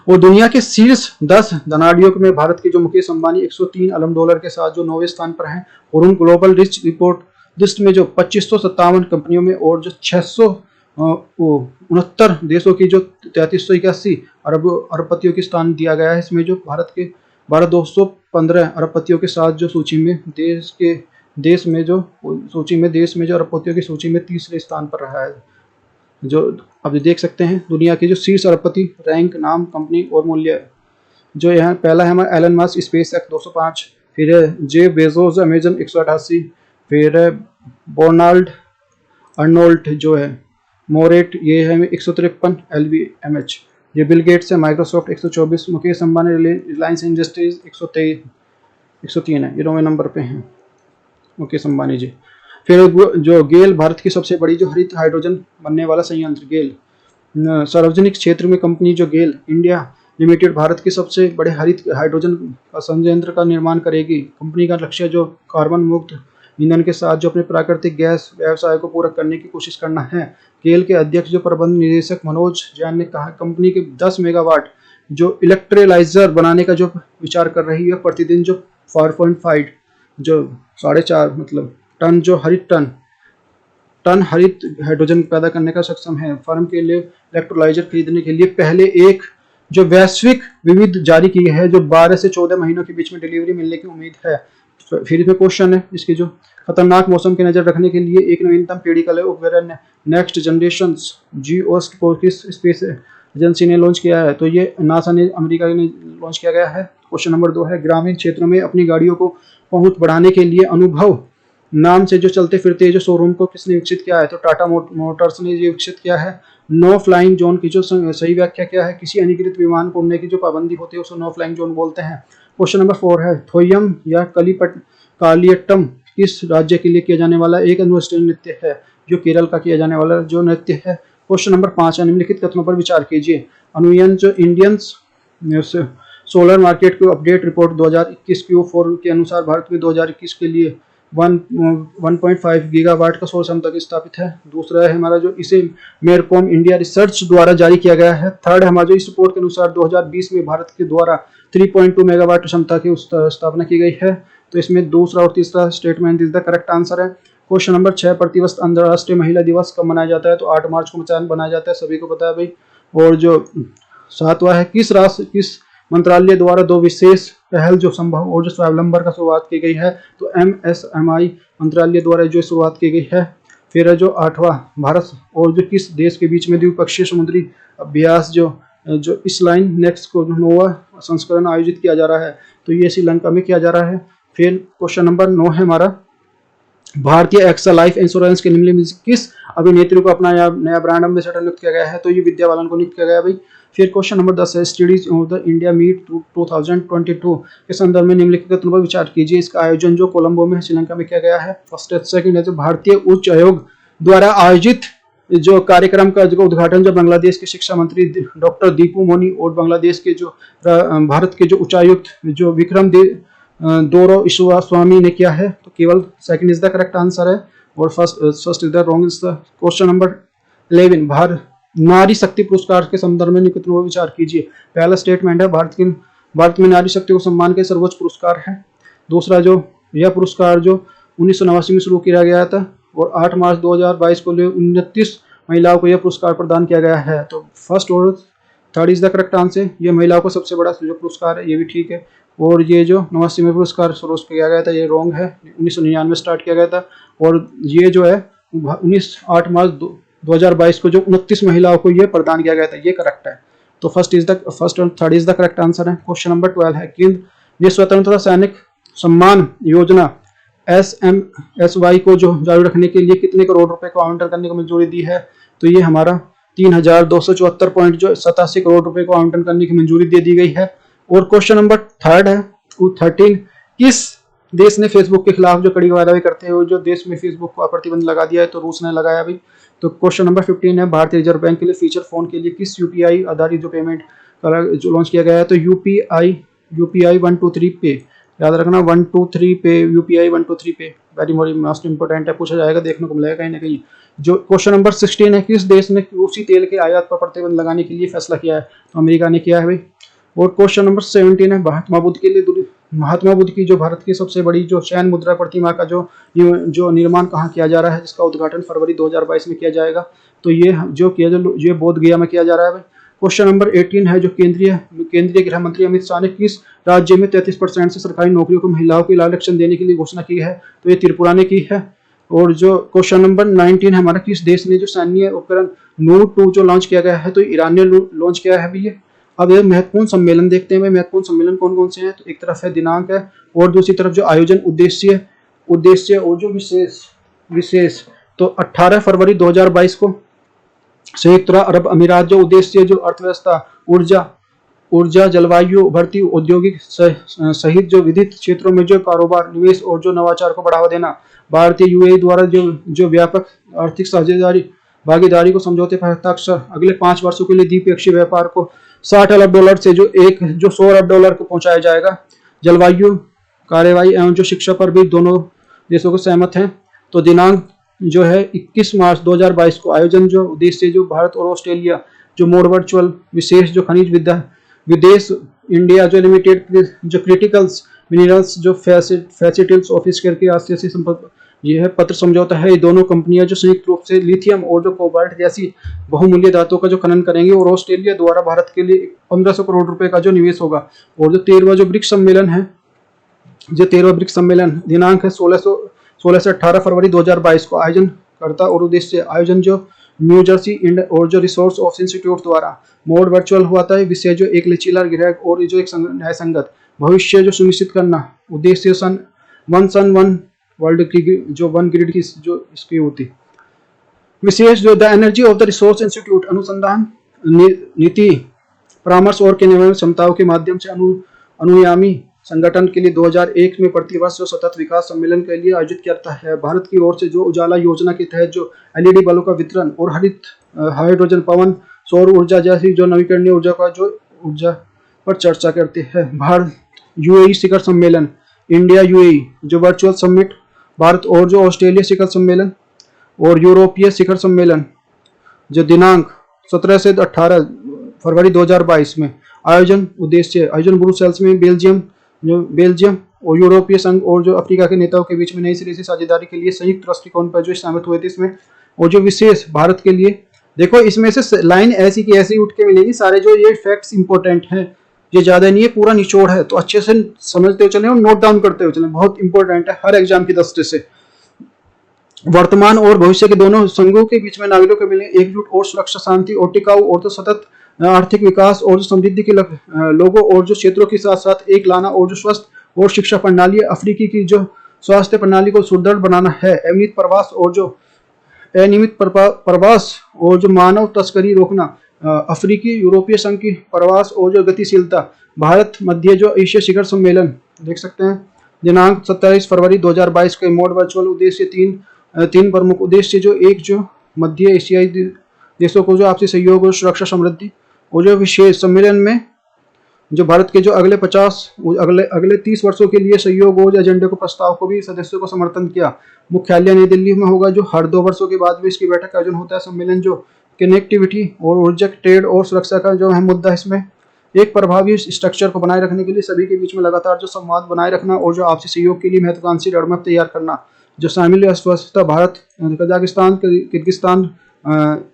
और दुनिया के शीर्ष 10 धनाढ्यों में भारत के जो मुकेश अंबानी $103 अरब के साथ जो 9वें स्थान पर हैं, और उन ग्लोबल रिच रिपोर्ट लिस्ट में जो 2557 कंपनियों में और जो 669 देशों की जो 3381 अरबपतियों के स्थान दिया गया है। इसमें जो भारत 215 अरबपतियों के साथ जो सूची में देश में जो अरबपतियों की सूची में तीसरे स्थान पर रहा है। जो आप देख सकते हैं दुनिया के जो शीर्ष अरबपति रैंक, नाम, कंपनी और मूल्य जो यहाँ पहला है हमारा एलन मस्क स्पेस एक्स 205, फिर है जेफ बेजोस अमेजन 188, फिर है बर्नार्ड अर्नोल्ट जो है मोरेट ये है 153 LVMH, ये बिल गेट्स है माइक्रोसॉफ्ट 124, मुकेश अंबानी रिलायंस इंडस्ट्रीज 103 है, ये 9वें नंबर पे हैं मुकेश अंबानी जी। फिर जो गेल भारत की सबसे बड़ी जो हरित हाइड्रोजन बनने वाला संयंत्र गेल, सार्वजनिक क्षेत्र में कंपनी जो गेल इंडिया लिमिटेड भारत के सबसे बड़े हरित हाइड्रोजन संयंत्र का निर्माण करेगी। कंपनी का लक्ष्य जो कार्बन मुक्त ईंधन के साथ जो अपने प्राकृतिक गैस व्यवसाय को पूरा करने की कोशिश करना है। गेल के अध्यक्ष जो प्रबंध निदेशक मनोज जैन ने कहा कंपनी के 10 मेगावाट जो इलेक्ट्रोलाइजर बनाने का जो विचार कर रही है, प्रतिदिन जो 4.5 जो 4.5 मतलब टन जो टन हरित हाइड्रोजन पैदा करने का सक्षम है। फर्म के लिए इलेक्ट्रोलाइजर खरीदने के लिए पहले एक जो वैश्विक विविध जारी की है, जो 12 से 14 महीनों के बीच में डिलीवरी मिलने की उम्मीद है। फिर इसमें क्वेश्चन है इसकी जो खतरनाक मौसम की नजर रखने के लिए एक नवीनतम पीढ़ी का उपग्रह नेक्स्ट जनरेशन जियोस्ट को किस स्पेस एजेंसी ने लॉन्च किया है, तो ये नासा ने अमेरिका ने लॉन्च किया गया है। क्वेश्चन नंबर 2 है ग्रामीण क्षेत्रों में अपनी गाड़ियों को पहुंच बढ़ाने के लिए अनुभव नाम से जो चलते फिरते जो शोरूम को किसने विकसित किया है, तो टाटा मोटर्स ने ये विकसित किया है। नो फ्लाइंग जोन की जो सही व्याख्या क्या है, किसी अधिकृत विमान को उड़ने की जो पाबंदी होती है उसे नो फ्लाइंग जोन बोलते हैं। क्वेश्चन नंबर 4 है थोयम या कालियट्टम किस राज्य के लिए किया जाने वाला एक अनुष्ठान नृत्य है, जो केरल का किया जाने वाला जो नृत्य है। क्वेश्चन नंबर 5 है निम्नलिखित कथनों पर विचार कीजिए। अनुयन जो इंडियंस सोलर मार्केट की अपडेट रिपोर्ट 2021 Q4 के अनुसार भारत में 2021 के लिए 1.5 गीगावाट का सौर क्षमता स्थापित है। दूसरा है हमारा जो इसे मेरकॉम इंडिया रिसर्च द्वारा जारी किया गया है। थर्ड है हमारा जो इस रिपोर्ट के अनुसार 2020 में भारत के द्वारा 3.2 मेगावाट क्षमता की स्थापना की गई है। तो इसमें दूसरा और तीसरा statement is the correct answer है। क्वेश्चन नंबर 6 प्रतिवर्ष अंतर्राष्ट्रीय महिला दिवस कब मनाया जाता है, तो 8 मार्च को मनाया जाता है, सभी को पता है भाई। और जो 7वां है किस मंत्रालय द्वारा 2 विशेष पहल जो संभव और जो स्वावलंबन का शुरुआत की गई है, तो MSMI मंत्रालय द्वारा जो शुरुआत की गई है। फिर है जो 8वां भारत और जो किस देश के बीच में द्विपक्षीय समुद्री अभ्यास जो इस लाइन नेक्स्ट को नोवा संस्करण आयोजित किया जा रहा है, तो ये श्रीलंका में किया जा रहा है। फिर क्वेश्चन नंबर 9 है हमारा भारतीय एक्सा लाइफ इंश्योरेंस के निम्नलिखित किस अभिनेत्री को अपना नया ब्रांड एम्बेसडर नियुक्त किया गया है, तो ये विद्या बालन को नियुक्त किया गया भाई। फिर क्वेश्चन नंबर 10 है studies of the India meet 2022 के संदर्भ में निम्नलिखित कथनों पर विचार कीजिए। इसका आयोजन जो कोलंबो में श्रीलंका में किया गया है। फर्स्ट है। सेकंड है जो भारतीय उच्च आयोग द्वारा आयोजित जो कार्यक्रम का जो उद्घाटन जो बांग्लादेश के शिक्षा मंत्री डॉक्टर दीपू मोनी और बांग्लादेश के जो भारत के जो उच्चायुक्त जो विक्रम दोरो स्वामी ने किया है, तो केवल second is the correct answer है और first is the wrong is the. Question number 11 नारी शक्ति पुरस्कार के संदर्भ में निम्नलिखित पर विचार कीजिए। पहला स्टेटमेंट है भारत में नारी शक्ति को सम्मान के सर्वोच्च पुरस्कार है। दूसरा जो यह पुरस्कार जो 1989 में शुरू किया गया था और 8 मार्च 2022 को 29 महिलाओं को यह पुरस्कार प्रदान किया गया है। तो फर्स्ट और third is the correct answer. ये महिलाओं को सबसे बड़ा जो पुरस्कार है, ये भी ठीक है। और ये जो 89 में पुरस्कार शुरू किया गया था, ये रॉन्ग है, 1999 में स्टार्ट किया गया था। और ये जो है 8 मार्च 2022 को जो 29 महिलाओं को ये प्रदान किया गया था, ये करेक्ट है। तो फर्स्ट और third is the correct answer है। क्वेश्चन नंबर 12 है केंद्र ने स्वतंत्रता सैनिक सम्मान योजना SMSY को जो जारी रखने के लिए कितने करोड़ रुपए को आवंटन करने को मंजूरी दी है, तो ये हमारा 3274.87 करोड़ रुपए को आवंटन करने की मंजूरी दे दी गई है। और क्वेश्चन नंबर 13 किस देश ने फेसबुक के खिलाफ जो कड़ी कार्रवाई करते हुए जो देश में फेसबुक पर प्रतिबंध लगा दिया है, तो रूस ने लगाया भी। तो क्वेश्चन नंबर 15 है भारतीय रिजर्व बैंक के लिए फीचर फोन के लिए किस UPI आधारित जो पेमेंट जो लॉन्च किया गया है, तो UPI 123 पे, याद रखना 123 पे, UPI 123 पे। वेरी मोस्ट इंपॉर्टेंट है, पूछा जाएगा, देखने को मिलेगा कहीं ना कहीं। जो क्वेश्चन नंबर 16 है, किस देश ने रूसी तेल के आयात पर प्रतिबंध लगाने के लिए फैसला किया है? तो अमेरिका ने किया है भाई। और क्वेश्चन नंबर 17 है, महात्मा बुद्ध के लिए महात्मा बुद्ध की जो भारत की सबसे बड़ी जो शयन मुद्रा प्रतिमा का जो निर्माण कहाँ किया जा रहा है, जिसका उद्घाटन फरवरी 2022 में किया जाएगा? तो ये बोध गया में किया जा रहा है भाई। क्वेश्चन नंबर 18 है, जो केंद्रीय गृह मंत्री अमित शाह ने किस राज्य में 33% से सरकारी नौकरियों को महिलाओं को आरक्षण देने के लिए घोषणा की है? तो ये त्रिपुरा ने की है। और जो क्वेश्चन नंबर 19 है हमारा, किस देश ने जो सैन्य उपकरण नूर 2 जो लॉन्च किया गया है? तो ईरान ने लॉन्च किया है भैया। अब ये महत्वपूर्ण सम्मेलन देखते हैं भाई, महत्वपूर्ण सम्मेलन कौन कौन से हैं? तो एक तरफ है दिनांक है, और दूसरी तरफ जो आयोजन उद्देश्य और जो विशेष। तो 18 फरवरी 2022 को संयुक्त अरब अमीरात जो उद्देश्य जो अर्थव्यवस्था, ऊर्जा, जलवायु, उभरती औद्योगिक सहित जो विविध क्षेत्रों में जो कारोबार, निवेश और जो नवाचार को बढ़ावा देना, भारतीय यूएई द्वारा जो व्यापक आर्थिक भागीदारी को समझौते पर हस्ताक्षर, अगले 5 वर्षों के लिए द्विपक्षीय व्यापार को $60 अरब से जो $100 अरब को पहुंचाया जाएगा। जलवायु कार्यवाही एवं जो शिक्षा पर भी दोनों देशों को सहमत हैं। तो दिनांक जो है 21 मार्च 2022 को आयोजन जो उद्देश्य जो भारत और ऑस्ट्रेलिया जो मोड वर्चुअल विशेष जो खनिज विदेश इंडिया जो लिमिटेड जो क्रिटिकल्स मिनरल्स जो फैसिलिटीज ऑफिस करके आसिया से संपर्क, यह पत्र समझौता है। ये दोनों कंपनियां जो संयुक्त रूप से लिथियम और जो कोबाल्ट जैसी बहुमूल्य धातुओं का जो खनन करेंगी, और ऑस्ट्रेलिया द्वारा भारत के लिए 1500 करोड़ रुपए का जो निवेश होगा। और जो 13वां जो ब्रिक्स सम्मेलन है, जो 13वां ब्रिक्स सम्मेलन दिनांक है 16 से 18 फरवरी 2022 को आयोजन करता और उद्देश्य आयोजन जो न्यू जर्सी और जो रिसोर्स ऑफ इंस्टीट्यूट द्वारा मोड वर्चुअल हुआ था। विषय जो एक लचीला गृह और जो एक न्यायसंगत भविष्य जो सुनिश्चित करना। उद्देश्य सन वन वर्ल्ड की जो वन ग्रिड की जो इसकी होती। विशेष जो the energy of the resource institute अनुसंधान नीति परामर्श और कार्यान्वयन क्षमताओं के माध्यम से अनुयामी संगठन के लिए 2001 में प्रतिवर्ष जो सतत विकास सम्मेलन के लिए आयोजित करता है। भारत की ओर से जो उजाला योजना के तहत जो एलईडी बल्बों का वितरण और हरित हाइड्रोजन, पवन, सौर ऊर्जा जैसी जो नवीकरणीय ऊर्जा का जो ऊर्जा पर चर्चा करते हैं। भारत यूएई शिखर सम्मेलन, इंडिया यूएई जो वर्चुअल समिट, भारत और जो ऑस्ट्रेलिया शिखर सम्मेलन और यूरोपीय शिखर सम्मेलन जो दिनांक 17 से 18 फरवरी 2022 में आयोजन उद्देश्य आयोजन ब्रुसेल्स में बेल्जियम और यूरोपीय संघ और जो अफ्रीका के नेताओं के बीच में नई सिरे से साझेदारी के लिए संयुक्त दृष्टिकोण पर जो सहमत हुए थे इसमें। और जो विशेष भारत के लिए देखो, इसमें से लाइन ऐसी की ऐसी उठ के मिलेगी, सारे जो ये फैक्ट्स इंपॉर्टेंट हैं, ये ज्यादा नहीं है, पूरा निचोड़ है, तो अच्छे से समझते हुए चले और नोट डाउन करते हुए चले, बहुत इंपॉर्टेंट है हर एग्जाम की दृष्टि से। वर्तमान और भविष्य के दोनों संघों के बीच में नागरिकों के मिले एकजुट और सुरक्षा, शांति और टिकाऊ और तो सतत आर्थिक विकास और जो समृद्धि के लोगों और जो क्षेत्रों के साथ साथ एक लाना और जो स्वस्थ और शिक्षा प्रणाली, अफ्रीकी की जो स्वास्थ्य प्रणाली को सुदृढ़ बनाना है। अनियमित प्रवास और जो मानव तस्करी रोकना, अफ्रीकी यूरोपीय संघ की प्रवास और जो गतिशीलता। भारत मध्य जो एशिया शिखर सम्मेलन देख सकते हैं दिनांक 27 फरवरी 2022 के मोड वर्चुअल उद्देश्य तीन प्रमुख उद्देश्य जो एक जो मध्य एशियाई देशों को जो आपसी सहयोग और सुरक्षा, समृद्धि और जो विशेष सम्मेलन में जो भारत के जो अगले 30 वर्षों के लिए सहयोग और एजेंडे को प्रस्ताव को भी सदस्यों को समर्थन किया। मुख्यालय नई दिल्ली में होगा, जो हर 2 वर्षों के बाद भी इसकी बैठक का आयोजन होता है। सम्मेलन जो कनेक्टिविटी और ऊर्जा, ट्रेड और सुरक्षा का जो अहम मुद्दा है, इसमें एक प्रभावी स्ट्रक्चर को बनाए रखने के लिए सभी के बीच में लगातार जो संवाद बनाए रखना और जो आपसी सहयोग के लिए महत्वाकांक्षी रोडमैप तैयार करना, जो शामिल अस्वस्थता Bharat, Kazakhstan, Kyrgyzstan,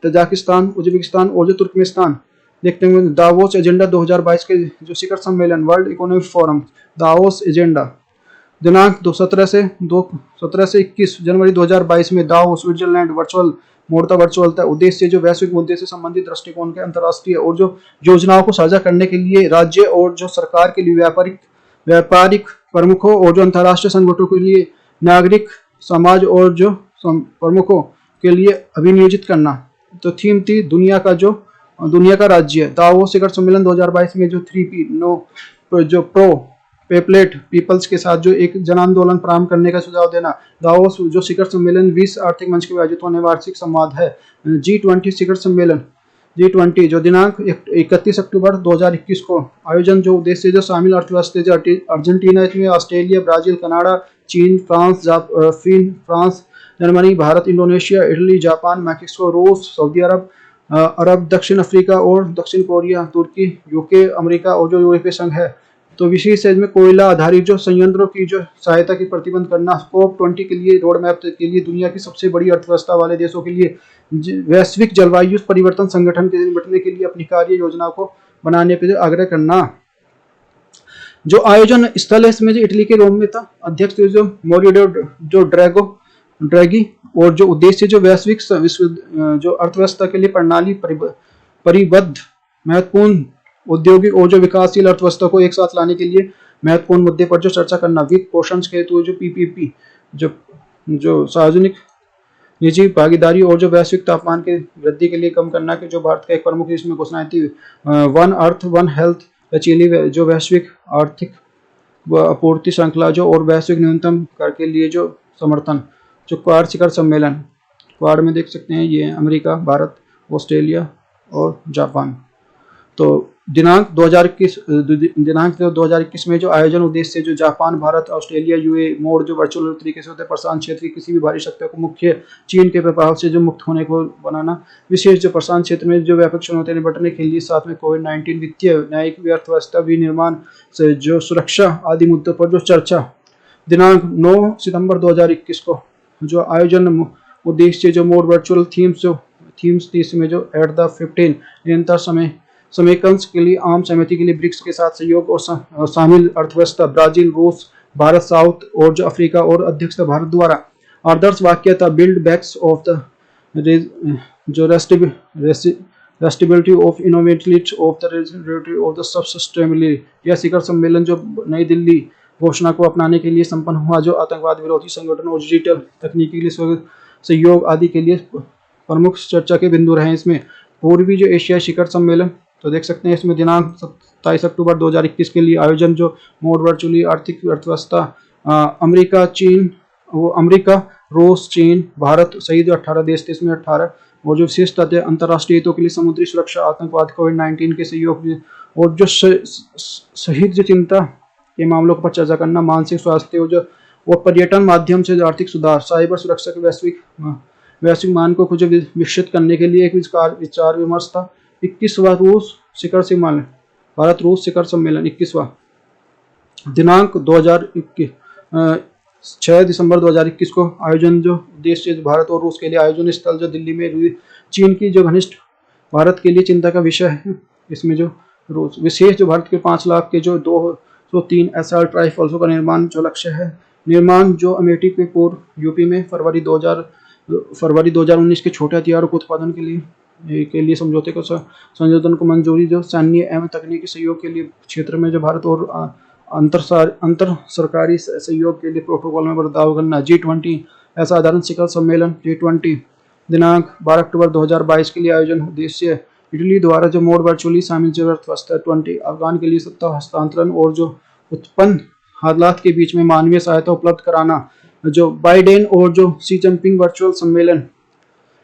Tajikistan, Uzbekistan और जो तुर्कमेनिस्तान। देखते हैं दावोस एजेंडा 2022 के जो शिखर सम्मेलन world economic forum Davos agenda दिनांक 17 से 21 जनवरी 2022 में दावोस स्विट्जरलैंड वर्चुअल था। उद्देश्य जो वैश्विक मुद्दे से संबंधित दृष्टिकोण के अंतर्राष्ट्रीय और जो योजनाओं को साझा करने के लिए राज्य और जो सरकार के लिए व्यापारिक प्रमुखों और जो अंतर्राष्ट्रीय संगठनों के लिए नागरिक समाज और जो प्रमुखों के लिए अभिनियोजित करना। तो थीम थी दुनिया का राज्य। दावोस शिखर सम्मेलन 2022 में जो 3P जो प्रो पेपलेट पीपल्स के साथ जो एक जन आंदोलन प्रारंभ करने का सुझाव देना। दावोस जो शिखर सम्मेलन 20 आर्थिक मंच के आयोजित होने वार्षिक संवाद है। G20 शिखर सम्मेलन G20 जो दिनांक 31 अक्टूबर 2021 को आयोजन जो उद्देश्य जो शामिल अर्थव्यवस्था जो अर्जेंटीना, इसमें ऑस्ट्रेलिया, ब्राजील, कनाडा, चीन, फिन, France, Germany, Bharat, Indonesia, Italy, Japan, Mexico, रूस, सऊदी अरब, दक्षिण अफ्रीका और दक्षिण कोरिया, तुर्की, यूके, अमेरिका और जो यूरोपीय संघ है। तो विशेष है इसमें कोयला आधारित जो संयंत्रों की जो सहायता की प्रतिबंध करना, COP20 के लिए रोड मैप के लिए दुनिया की सबसे बड़ी अर्थव्यवस्था वाले देशों के लिए वैश्विक जलवायु परिवर्तन संगठन के निपटने के लिए अपनी कार्य योजना को बनाने पर आग्रह करना। जो आयोजन स्थल है इसमें जो इटली के रोम में था, अध्यक्ष जो मोरिडो जो ड्रैगी, और जो उद्देश्य जो वैश्विक जो अर्थव्यवस्था के लिए प्रणाली परिबद्ध महत्वपूर्ण औद्योगिक और जो विकासशील अर्थव्यवस्था को एक साथ लाने के लिए महत्वपूर्ण मुद्दे पर जो चर्चा करना, वित्त पोषण के हेतु जो PPP जो सार्वजनिक निजी भागीदारी और जो वैश्विक तापमान के वृद्धि के लिए कम करना के जो भारत का एक प्रमुख इसमें घोषणाएं थी, one earth one health, Chile जो वैश्विक आर्थिक आपूर्ति श्रृंखला जो और वैश्विक न्यूनतम कर के लिए जो समर्थन, जो क्वाड शिखर सम्मेलन, क्वाड में देख सकते हैं ये अमेरिका, भारत, ऑस्ट्रेलिया और जापान। तो दिनांक 2021 में जो आयोजन उद्देश्य जो Japan, Bharat, Australia, UAE mode जो वर्चुअल तरीके से होते हैं, प्रशांत क्षेत्र की किसी भी भारी शक्ति को मुख्य चीन के प्रभाव से जो मुक्त होने को बनाना, विशेष जो प्रशांत क्षेत्र में जो व्यापक चुनौतियां निपटने के लिए, साथ में कोविड-19 वित्तीय न्यायिक अर्थव्यवस्था विनिर्माण से जो सुरक्षा आदि मुद्दों पर जो चर्चा। दिनांक 9 सितंबर 2021 को जो आयोजन उद्देश्य जो मोड वर्चुअल थीम्स इसमें जो एट द 15 निरंतर समेकन के लिए आम सहमति के लिए ब्रिक्स के साथ सहयोग और शामिल अर्थव्यवस्था, ब्राजील, रूस, भारत, साउथ और जो अफ्रीका और अध्यक्षता भारत द्वारा। आदर्श वाक्य था बिल्ड बैक्स ऑफ द जो रेस्टिबिलिटी ऑफ इनोवेटिविटी ऑफ द रेजिलिटी ऑफ द सस्टेनेबिलिटी। यह शिखर सम्मेलन जो नई दिल्ली घोषणा को अपनाने के लिए संपन्न हुआ, जो आतंकवाद विरोधी संगठन और डिजिटल तकनीकी के लिए सहयोग आदि के लिए प्रमुख चर्चा के बिंदु रहे। इसमें पूर्वी जो एशिया शिखर सम्मेलन तो देख सकते हैं, इसमें दिनांक 27 अक्टूबर 2021 के लिए आयोजन जो मोड वर्चुअली आर्थिक अर्थव्यवस्था, अमेरिका, रूस, चीन, भारत सहित 18 देश थे इसमें 18, और जो विशेषता थे अंतर्राष्ट्रीय हितों के लिए समुद्री सुरक्षा, आतंकवाद, कोविड-19 के सहयोग और जो शहीद जो चिंता के मामलों पर चर्चा करना, मानसिक स्वास्थ्य और पर्यटन माध्यम से आर्थिक सुधार, साइबर सुरक्षा के वैश्विक मानकों को जो विकसित करने के लिए एक विचार विमर्श था। 21वां रूस शिखर सम्मेलन, भारत रूस शिखर सम्मेलन 21वां, दिनांक 6 दिसंबर 2021 को आयोजन जो उद्देश्य भारत और रूस के लिए आयोजन स्थल जो दिल्ली में, चीन की जो घनिष्ठ भारत के लिए चिंता का विषय है। इसमें जो रूस विशेष जो भारत के 5 लाख के जो 203 असॉल्ट राइफल्सों का निर्माण जो लक्ष्य है, निर्माण जो अमेठी के पूर्व यूपी में फरवरी 2019 के छोटे हथियारों के उत्पादन के लिए समझौते को संशोधन को मंजूरी, जो सैन्य एवं तकनीकी सहयोग के लिए क्षेत्र में जो भारत और अंतर सरकारी सहयोग के लिए प्रोटोकॉल में बदलाव करना। G20 असाधारण शिखर सम्मेलन G20 दिनांक 12 अक्टूबर 2022 के लिए आयोजन उद्देश्य इटली द्वारा जो मोड वर्चुअली शामिल जो अर्थव्यवस्था 20 अफगान के लिए सत्ता हस्तांतरण और जो उत्पन्न हालात के बीच में मानवीय सहायता उपलब्ध कराना। जो बाइडेन और जो शी जिनपिंग वर्चुअल सम्मेलन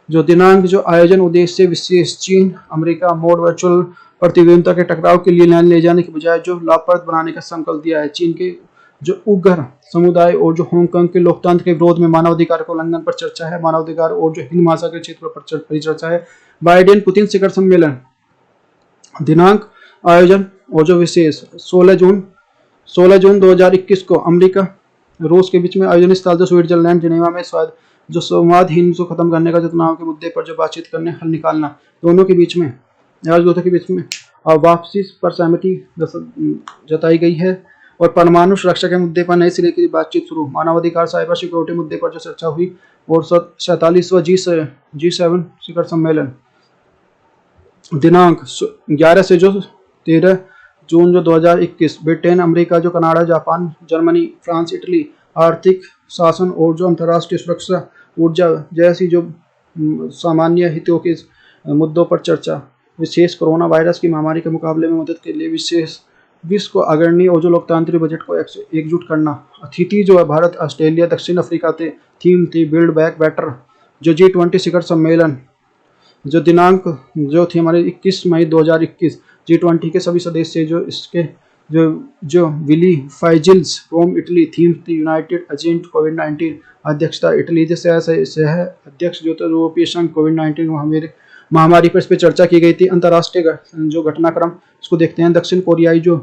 जो दिनांक जो आयोजन उद्देश्य विशेष चीन अमेरिका मोड वर्चुअल प्रतियोगिता के टकराव के लिए ले जाने के बजाय जो लाभप्रद बनाने का संकल्प दिया है। चीन के जो उग्र समुदाय और जो हांगकांग के लोकतंत्र के विरोध में मानवाधिकार के उल्लंघन पर चर्चा है, मानवाधिकार और जो हिंद महासागर क्षेत्र पर परिचर्चा है। बाइडेन पुतिन शिखर सम्मेलन दिनांक आयोजन और जो विशेष 16 जून 2021 को अमेरिका रूस के बीच में आयोजन स्थल जो स्विट्जरलैंड जिनेवा में जो संवादहीन को खत्म करने का जो तनाव के मुद्दे पर जो बातचीत करने हल निकालना, दोनों के बीच में और वापसी पर सहमति जताई गई है। और परमाणु सुरक्षा के मुद्दे पर नए सिरे की बातचीत शुरू, मानवाधिकार साइबर सिक्योरिटी मुद्दे पर जो चर्चा हुई। और 47वां G7 शिखर सम्मेलन दिनांक 11 से जो 13 जून जो 2021 ब्रिटेन, अमेरिका, जो Canada, Japan, Germany, France, Italy आर्थिक शासन और जो अंतर्राष्ट्रीय सुरक्षा, ऊर्जा जैसी जो सामान्य हितों के मुद्दों पर चर्चा। विशेष कोरोना वायरस की महामारी के मुकाबले में मदद के लिए विशेष विश्व को अग्रणी और जो लोकतांत्रिक बजट को एकजुट करना। अतिथि जो है भारत, ऑस्ट्रेलिया, दक्षिण अफ्रीका थे। थीम थी बिल्ड बैक बेटर। जो G20 शिखर सम्मेलन जो दिनांक जो थी हमारे 21 मई 2021, G20 के सभी सदस्य जो इसके जो जो विली फाइजिल्स फ्रॉम इटली, थीम थी यूनाइटेड अजेंट कोविड-19, अध्यक्षता इटली से सह अध्यक्ष जो थे यूरोपीय संघ, कोविड-19 महामारी पर इस पे चर्चा की गई थी। अंतर्राष्ट्रीय जो घटनाक्रम इसको देखते हैं। दक्षिण कोरियाई जो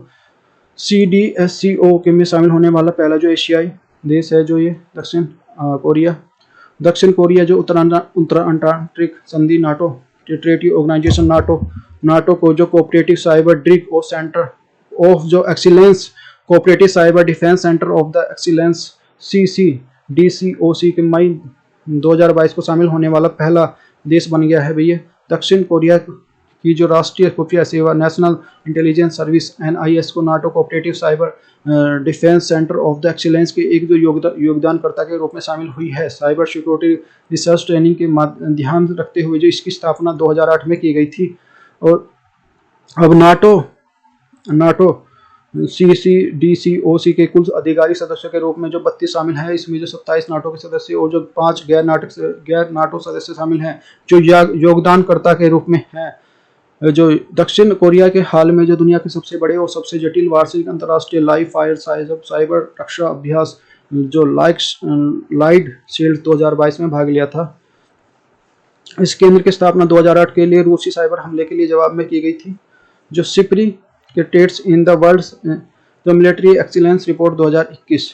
CDSCO के में शामिल होने वाला पहला जो एशियाई देश है जो ये दक्षिण कोरिया। दक्षिण कोरिया जो उत्तर अंटार्कटिक संधि नाटो टेरिटरी ऑर्गेनाइजेशन नाटो को जो कोऑपरेटिव साइबर ड्रिग और सेंटर ऑफ जो excellence cooperative cyber defence centre of the excellence CCDCOC के मई 2022 को शामिल होने वाला पहला देश बन गया है भैया। दक्षिण कोरिया की जो राष्ट्रीय खुफिया सेवा नेशनल इंटेलिजेंस सर्विस NIS को NATO cooperative cyber defence centre of the excellence के एक जो योगदानकर्ता के रूप में शामिल हुई है। साइबर सिक्योरिटी रिसर्च ट्रेनिंग के ध्यान रखते हुए जो इसकी स्थापना 2008 में की गई थी। और अब नाटो CCDCOC के कुल अधिकारी सदस्यों के रूप में जो 32 शामिल हैं, इसमें जो 27 नाटो के सदस्य और जो 5 गैर नाटो सदस्य शामिल हैं जो योगदानकर्ता के रूप में हैं। जो दक्षिण कोरिया के हाल में जो दुनिया के सबसे बड़े और सबसे जटिल वार्षिक अंतर्राष्ट्रीय लाइव फायर साइबर रक्षा अभ्यास जो लाइड शील्ड 2022 में भाग लिया था। इस केंद्र की स्थापना 2008 के लिए रूसी साइबर हमले के लिए जवाब में की गई थी। जो सिप्री के टेट्स इन द वर्ल्ड जो मिलिट्री एक्सीलेंस रिपोर्ट 2021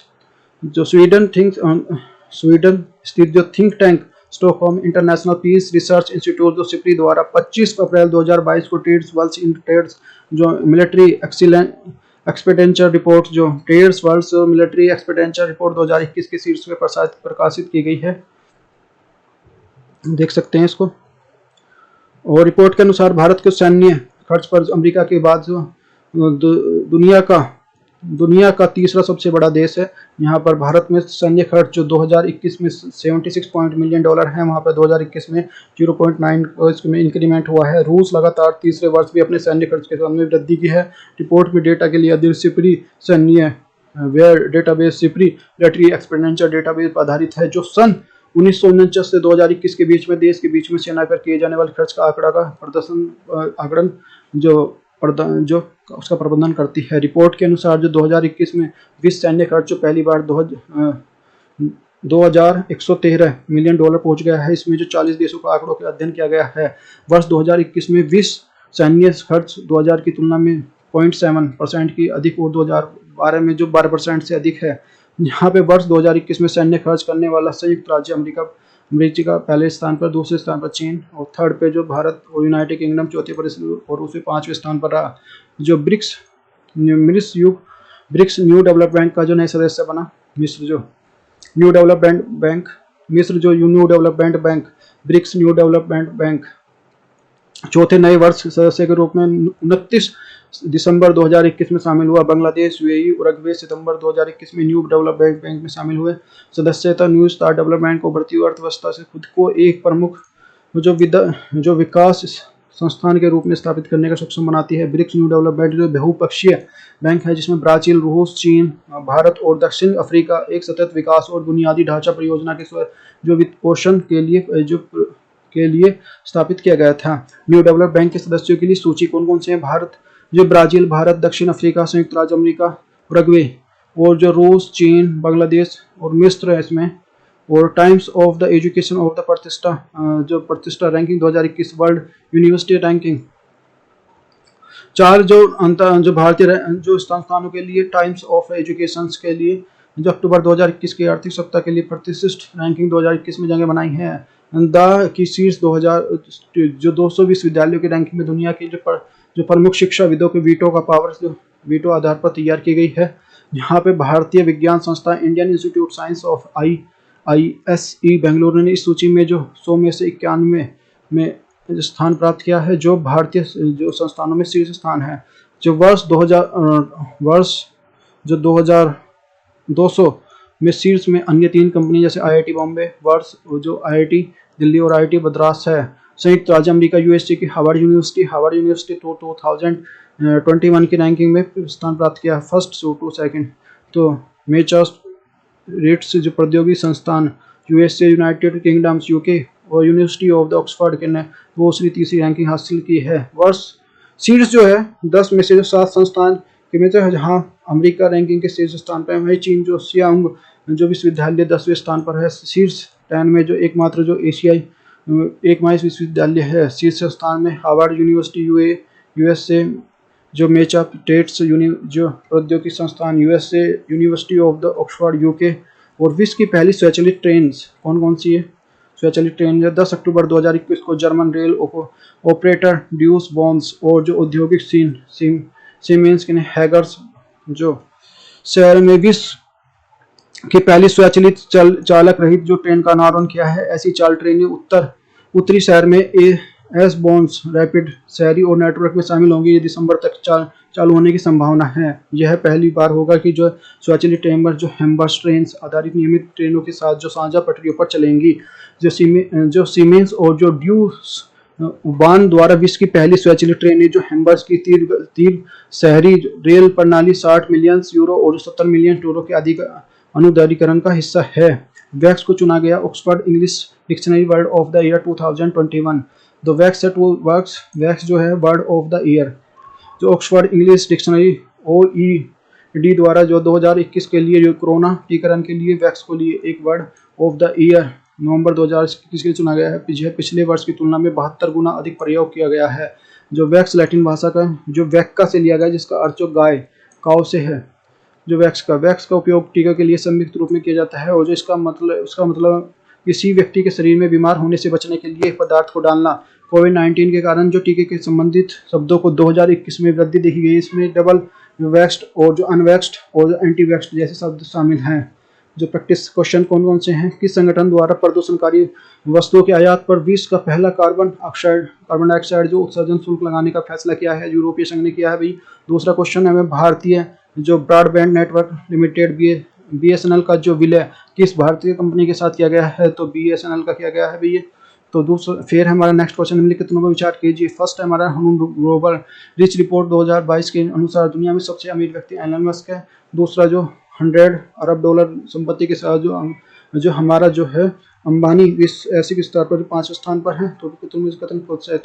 जो स्वीडन स्थित जो think tank Stockholm International Peace Research Institute जो सिप्री द्वारा 25 अप्रैल 2022 को टेट्स वर्ल्ड इन टेट्स जो मिलिट्री एक्सपेंडिचर रिपोर्ट जो टेट्स वर्ल्ड मिलिट्री एक्सपेंडिचर रिपोर्ट 2021 के शीर्ष में प्रकाशित की गई है। देख सकते हैं इसको। और रिपोर्ट के अनुसार भारत के सैन्य खर्च पर अमेरिका के बाद जो दुनिया का तीसरा सबसे बड़ा देश है। यहाँ पर भारत में सैन्य खर्च जो 2021 में 76 मिलियन डॉलर है, वहाँ पर 2021 में 0.9 में इंक्रीमेंट हुआ है। रूस लगातार तीसरे वर्ष भी अपने सैन्य खर्च के सामने वृद्धि की है। रिपोर्ट में डेटा के लिए अधिक सिप्री सैन्य वेयर database SIPRI military expenditure database पर आधारित है जो सन 1949 से 2021 के बीच में देश के बीच में सेना पर किए जाने वाले खर्च का आंकड़न जो उसका प्रबंधन करती है। रिपोर्ट के अनुसार जो 2021 में विश्व सैन्य खर्च जो पहली बार 2113 मिलियन डॉलर पहुंच गया है। इसमें जो 40 देशों का आंकड़ों का अध्ययन किया गया है। वर्ष 2021 में विश्व सैन्य खर्च 2000 की तुलना में 0.7% की अधिक और 2012 में जो 12% से अधिक है। यहाँ पे वर्ष 2021 में सैन्य खर्च करने वाला संयुक्त राज्य अमेरिका पहले स्थान पर, दूसरे स्थान पर चीन और थर्ड पे जो भारत और यूनाइटेड किंगडम चौथे पर और उसे 5वें स्थान पर रहा। जो ब्रिक्स न्यू डेवलपमेंट का जो नया सदस्य बना मिस्र जो new development bank BRICS new development bank चौथे नए वर्ष सदस्य के रूप में 29 दिसंबर 2021 में शामिल हुआ। बांग्लादेश, UAE, उरुग्वे सितंबर 2021 में न्यू डेवलपमेंट बैंक में शामिल हुए। सदस्यता न्यू स्टार डेवलपमेंट को बढ़ती हुई अर्थव्यवस्था से खुद को एक प्रमुख जो विकास संस्थान के रूप में स्थापित करने का सक्षम बनाती है। ब्रिक्स न्यू डेवलपमेंट जो बहुपक्षीय बैंक है जिसमें ब्राजील, रूस, चीन, भारत और दक्षिण अफ्रीका एक सतत विकास और बुनियादी ढांचा परियोजना के जो वित्त पोषण के लिए स्थापित किया गया था। न्यू डेवलप बैंक के सदस्यों के लिए सूची कौन कौन से हैं? ब्राजील, भारत, दक्षिण अफ्रीका, संयुक्त राज्य अमेरिका, उरुग्वे और जो रूस, चीन, बांग्लादेश और मिस्र है इसमें। और times of the education of the प्रतिष्ठा रैंकिंग 2021 वर्ल्ड यूनिवर्सिटी रैंकिंग 4 जो भारतीय जो संस्थानों के लिए टाइम्स ऑफ एजुकेशन के लिए जो अक्टूबर 2021 के आर्थिक सप्ताह के लिए प्रतिष्ठित रैंकिंग 2021 में जगह बनाई है। की शीर्ष 200 विश्वविद्यालयों की रैंकिंग में दुनिया की जो प्रमुख शिक्षाविदों के वीटो आधार पर तैयार की गई है। यहाँ पे भारतीय विज्ञान संस्था Indian institute science of IISE Bengaluru ने इस सूची में जो 100 में से 91 में स्थान प्राप्त किया है, जो भारतीय जो संस्थानों में शीर्ष स्थान है। जो वर्ष 2200 में शीर्ष में अन्य 3 कंपनी जैसे IIT बॉम्बे, वर्ष जो IIT दिल्ली और IIT मद्रास है। संयुक्त राज्य अमेरिका USA की हार्वर्ड यूनिवर्सिटी 2021 की रैंकिंग में स्थान प्राप्त किया, फर्स्ट टू सेकंड। तो मैसाचुसेट्स जो प्रौद्योगिकी संस्थान USA, यूनाइटेड किंगडम्स UK और यूनिवर्सिटी ऑफ द ऑक्सफोर्ड के ने दूसरी तीसरी रैंकिंग हासिल की है। वर्ष शीर्ष जो है 10 में से जो 7 संस्थान के में है, जहाँ अमेरिका रैंकिंग के शीर्ष स्थान पर है, वही चीन जो सियांग जो विश्वविद्यालय 10वें स्थान पर है। शीर्ष 10 में जो एकमात्र जो एशियाई एकमात्र विश्वविद्यालय है शीर्ष स्थान में हार्वर्ड यूनिवर्सिटी यूएसए, जो मैसाचुसेट्स जो प्रौद्योगिकी संस्थान USA, university of the Oxford UK. और विश्व की पहली स्वचालित ट्रेन कौन कौन सी है? स्वचालित ट्रेन 10 अक्टूबर 2021 को जर्मन रेल ऑपरेटर ड्यूस बॉन्स और जो औद्योगिक सीमेंस के हैगर्स जो शहर में विश्व की पहली स्वचालित चालक रहित जो ट्रेन का अनावरण किया है। ऐसी 4 ट्रेनें उत्तरी शहर में एस बॉन्स रैपिड शहरी और नेटवर्क में शामिल होंगी। ये दिसंबर तक चालू होने की संभावना है। यह पहली बार होगा कि जो स्वचालित ट्रेन जो हेम्बस ट्रेन आधारित नियमित ट्रेनों के साथ जो साझा पटरियों पर चलेंगी। जो सीमेंस और जो ड्यूस बान द्वारा विश्व की पहली स्वचालित ट्रेन जो हेम्बस की तीव्र शहरी रेल प्रणाली 60 मिलियन यूरो और 70 मिलियन यूरो के अधिक अनुदानीकरण का हिस्सा है। वैक्स को चुना गया Oxford English dictionary word of the year 2021। The wax जो है वर्ड ऑफ द ईयर जो ऑक्सफोर्ड इंग्लिश डिक्शनरी OED द्वारा जो 2021 के लिए जो कोरोना टीकाकरण के लिए वैक्स को लिए एक वर्ड ऑफ द ईयर नवंबर 2021 के लिए चुना गया है। पिछले वर्ष की तुलना में 72 गुना अधिक प्रयोग किया गया है। जो वैक्स लैटिन भाषा का जो वैक्का से लिया गया, जिसका अर्थ जो गाय काउ से है। जो वैक्स का उपयोग टीका के लिए संयुक्त रूप में किया जाता है और जो उसका मतलब किसी व्यक्ति के शरीर में बीमार होने से बचने के लिए पदार्थ को डालना। कोविड-19 के कारण जो टीके के संबंधित शब्दों को 2021 में वृद्धि देखी गई। इसमें डबल वैक्स्ड और जो अनवैक्स्ड और जो एंटी वैक्स्ड जैसे शब्द शामिल हैं। जो प्रैक्टिस क्वेश्चन कौन कौन से हैं? किस संगठन द्वारा प्रदूषणकारी वस्तुओं के आयात पर विश्व का पहला कार्बन डाइऑक्साइड जो उत्सर्जन शुल्क लगाने का फैसला किया है? यूरोपीय संघ ने किया है भाई। दूसरा क्वेश्चन है भारतीय जो ब्रॉडबैंड नेटवर्क लिमिटेड BSNL का जो विलय किस भारतीय कंपनी के साथ किया गया है? तो BSNL का किया गया है भैया। तो दूसरा फिर हमारा नेक्स्ट क्वेश्चन निम्नलिखितों पर विचार कीजिए। फर्स्ट है हमारा ग्लोबल रिच रिपोर्ट 2022 के अनुसार दुनिया में सबसे अमीर व्यक्ति एलन मस्क है। दूसरा जो 100 अरब डॉलर संपत्ति के साथ जो हमारा जो है अंबानी ऐसे स्तर पर 5वें स्थान पर है। तो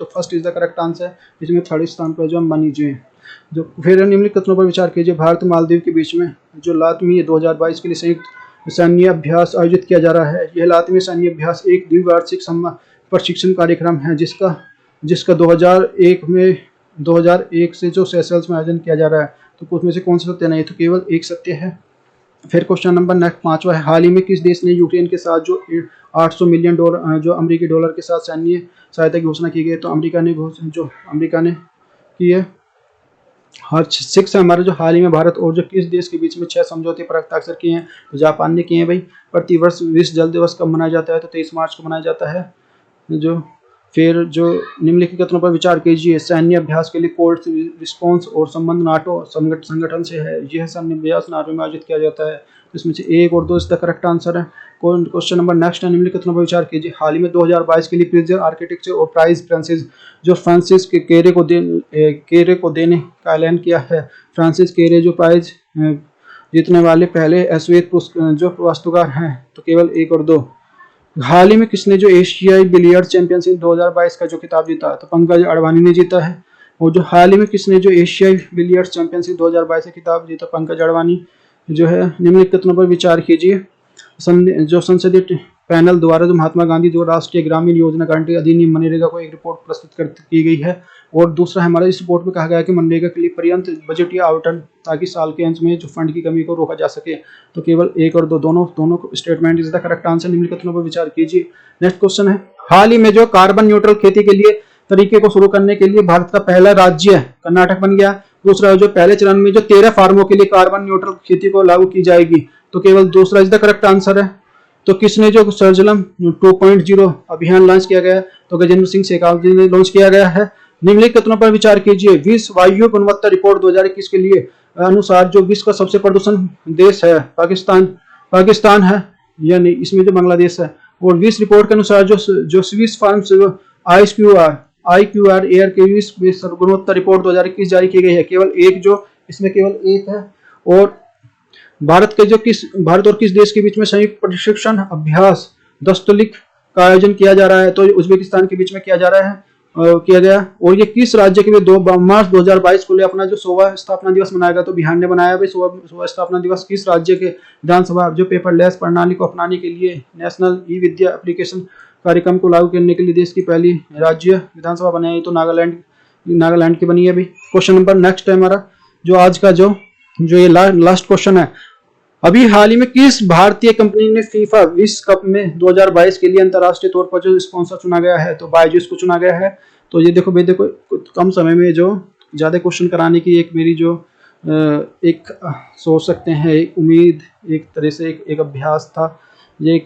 first is the correct answer. इसमें 3rd स्थान पर जो अंबानी जी हैं। जो फिर निम्नलिखित कथनों पर विचार कीजिए। भारत मालदीव के बीच में जो लातमी 2022 के लिए संयुक्त सैन्य अभ्यास आयोजित किया जा रहा है। यह लातमी सैन्य अभ्यास एक द्विवार्षिक प्रशिक्षण कार्यक्रम है जिसका 2001 से जो सेशल्स में आयोजन किया जा रहा है। तो उसमें से कौन सा सत्य नहीं? तो केवल एक सत्य है। फिर क्वेश्चन नंबर नेक्स्ट 5वां है। हाल ही में किस देश ने यूक्रेन के साथ जो 800 मिलियन डॉलर जो अमेरिकी डॉलर के साथ सैन्य सहायता की घोषणा की गई? तो अमेरिका ने की है। हर 6 है हमारे जो हाल ही में भारत और जो किस देश के बीच में 6 समझौते पर हस्ताक्षर किए हैं? तो जापान ने किए हैं भाई। प्रतिवर्ष विश्व जल दिवस कब मनाया जाता है? तो 23 मार्च को मनाया जाता है। फिर जो निम्नलिखित कथनों पर विचार कीजिए। सैन्य अभ्यास के लिए कोल्ड रिस्पॉन्स और संबंध नाटो संगठन से है। यह सैन्य अभ्यास नाटो में आयोजित किया जाता है। इसमें से 1 और 2 इसका करेक्ट आंसर है। क्वेश्चन नंबर नेक्स्ट है। निम्नलिखित कथनों पर विचार कीजिए। हाल ही में 2022 के लिए प्रिजर आर्किटेक्चर और प्राइज फ्रांसिस केरे को देने का ऐलान किया है। फ्रांसिस केरे जो प्राइज जीतने वाले पहले एश्वेत जो वास्तुकार हैं। तो केवल 1 और 2। हाल ही में किसने जो एशियाई बिलियर्ड चैंपियनशिप 2022 का जो खिताब जीता? तो पंकज अडवाणी ने जीता है। और जो हाल ही में किसने जो एशियाई बिलियर्ड चैंपियनशिप 2022 का खिताब जीता? पंकज अडवाणी जो है। निम्नलिखित कथनों पर विचार कीजिए। जो संसदीय पैनल द्वारा जो महात्मा गांधी जो राष्ट्रीय ग्रामीण योजना गारंटी अधिनियम मनरेगा को एक रिपोर्ट प्रस्तुत की गई है। और दूसरा हमारा इस रिपोर्ट में कहा गया है कि मनरेगा के लिए पर्याप्त बजटीय आवंटन ताकि साल के अंत में जो फंड की कमी को रोका जा सके। तो केवल 1 और 2 दोनों statement is the correct answer. निम्नलिखित कथनों पर विचार कीजिए। नेक्स्ट क्वेश्चन है। हाल ही में जो कार्बन न्यूट्रल खेती के लिए तरीके को शुरू करने के लिए भारत का पहला राज्य कर्नाटक बन गया। दूसरा जो पहले चरण में जो 13 फार्मों के लिए कार्बन न्यूट्रल खेती को लागू की जाएगी। तो केवल दूसरा इज द करेक्ट आंसर है। तो किसने जो सर्जिलम 2.0 अभियान लॉन्च किया गया? तो गजेंद्र सिंह शेखावत जी ने लॉन्च किया गया है। निम्नलिखित कथनों पर विचार कीजिए। विश्व वायु गुणवत्ता रिपोर्ट 2021 के लिए अनुसार जो विश्व का सबसे प्रदूषण देश है पाकिस्तान है, यानी इसमें जो बांग्लादेश है। और विश्व रिपोर्ट के अनुसार जो स्विस फार्म्स IQR एयर के विश्व गुणवत्ता रिपोर्ट 2021 जारी की गई है। केवल एक है। और भारत और किस देश के बीच में संयुक्त प्रशिक्षण अभ्यास का आयोजन किया जा रहा है? तो उज्बेकिस्तान के बीच में किया जा रहा है, किया गया। और ये किस राज्य के लिए 2 मार्च 2022 को अपना जो 100वां स्थापना दिवस मनाया गया? तो बिहार ने बनाया भाई 100वां स्थापना दिवस। किस राज्य के विधानसभा जो पेपरलेस प्रणाली को अपनाने के लिए नेशनल ई विद्या एप्लीकेशन कार्यक्रम को लागू करने के लिए देश की पहली राज्य विधानसभा बनाई? तो नागालैंड की बनी है अभी। क्वेश्चन नंबर नेक्स्ट है हमारा, जो आज का जो ये लास्ट क्वेश्चन है। अभी हाल ही में किस भारतीय कंपनी ने फीफा विश्व कप में 2022 के लिए अंतरराष्ट्रीय तौर पर जो स्पॉन्सर चुना गया है? तो बायजूस को चुना गया है। तो ये देखो भाई, देखो कम समय में जो ज्यादा क्वेश्चन कराने की एक मेरी जो एक सोच सकते हैं एक उम्मीद, एक तरह से एक अभ्यास था ये।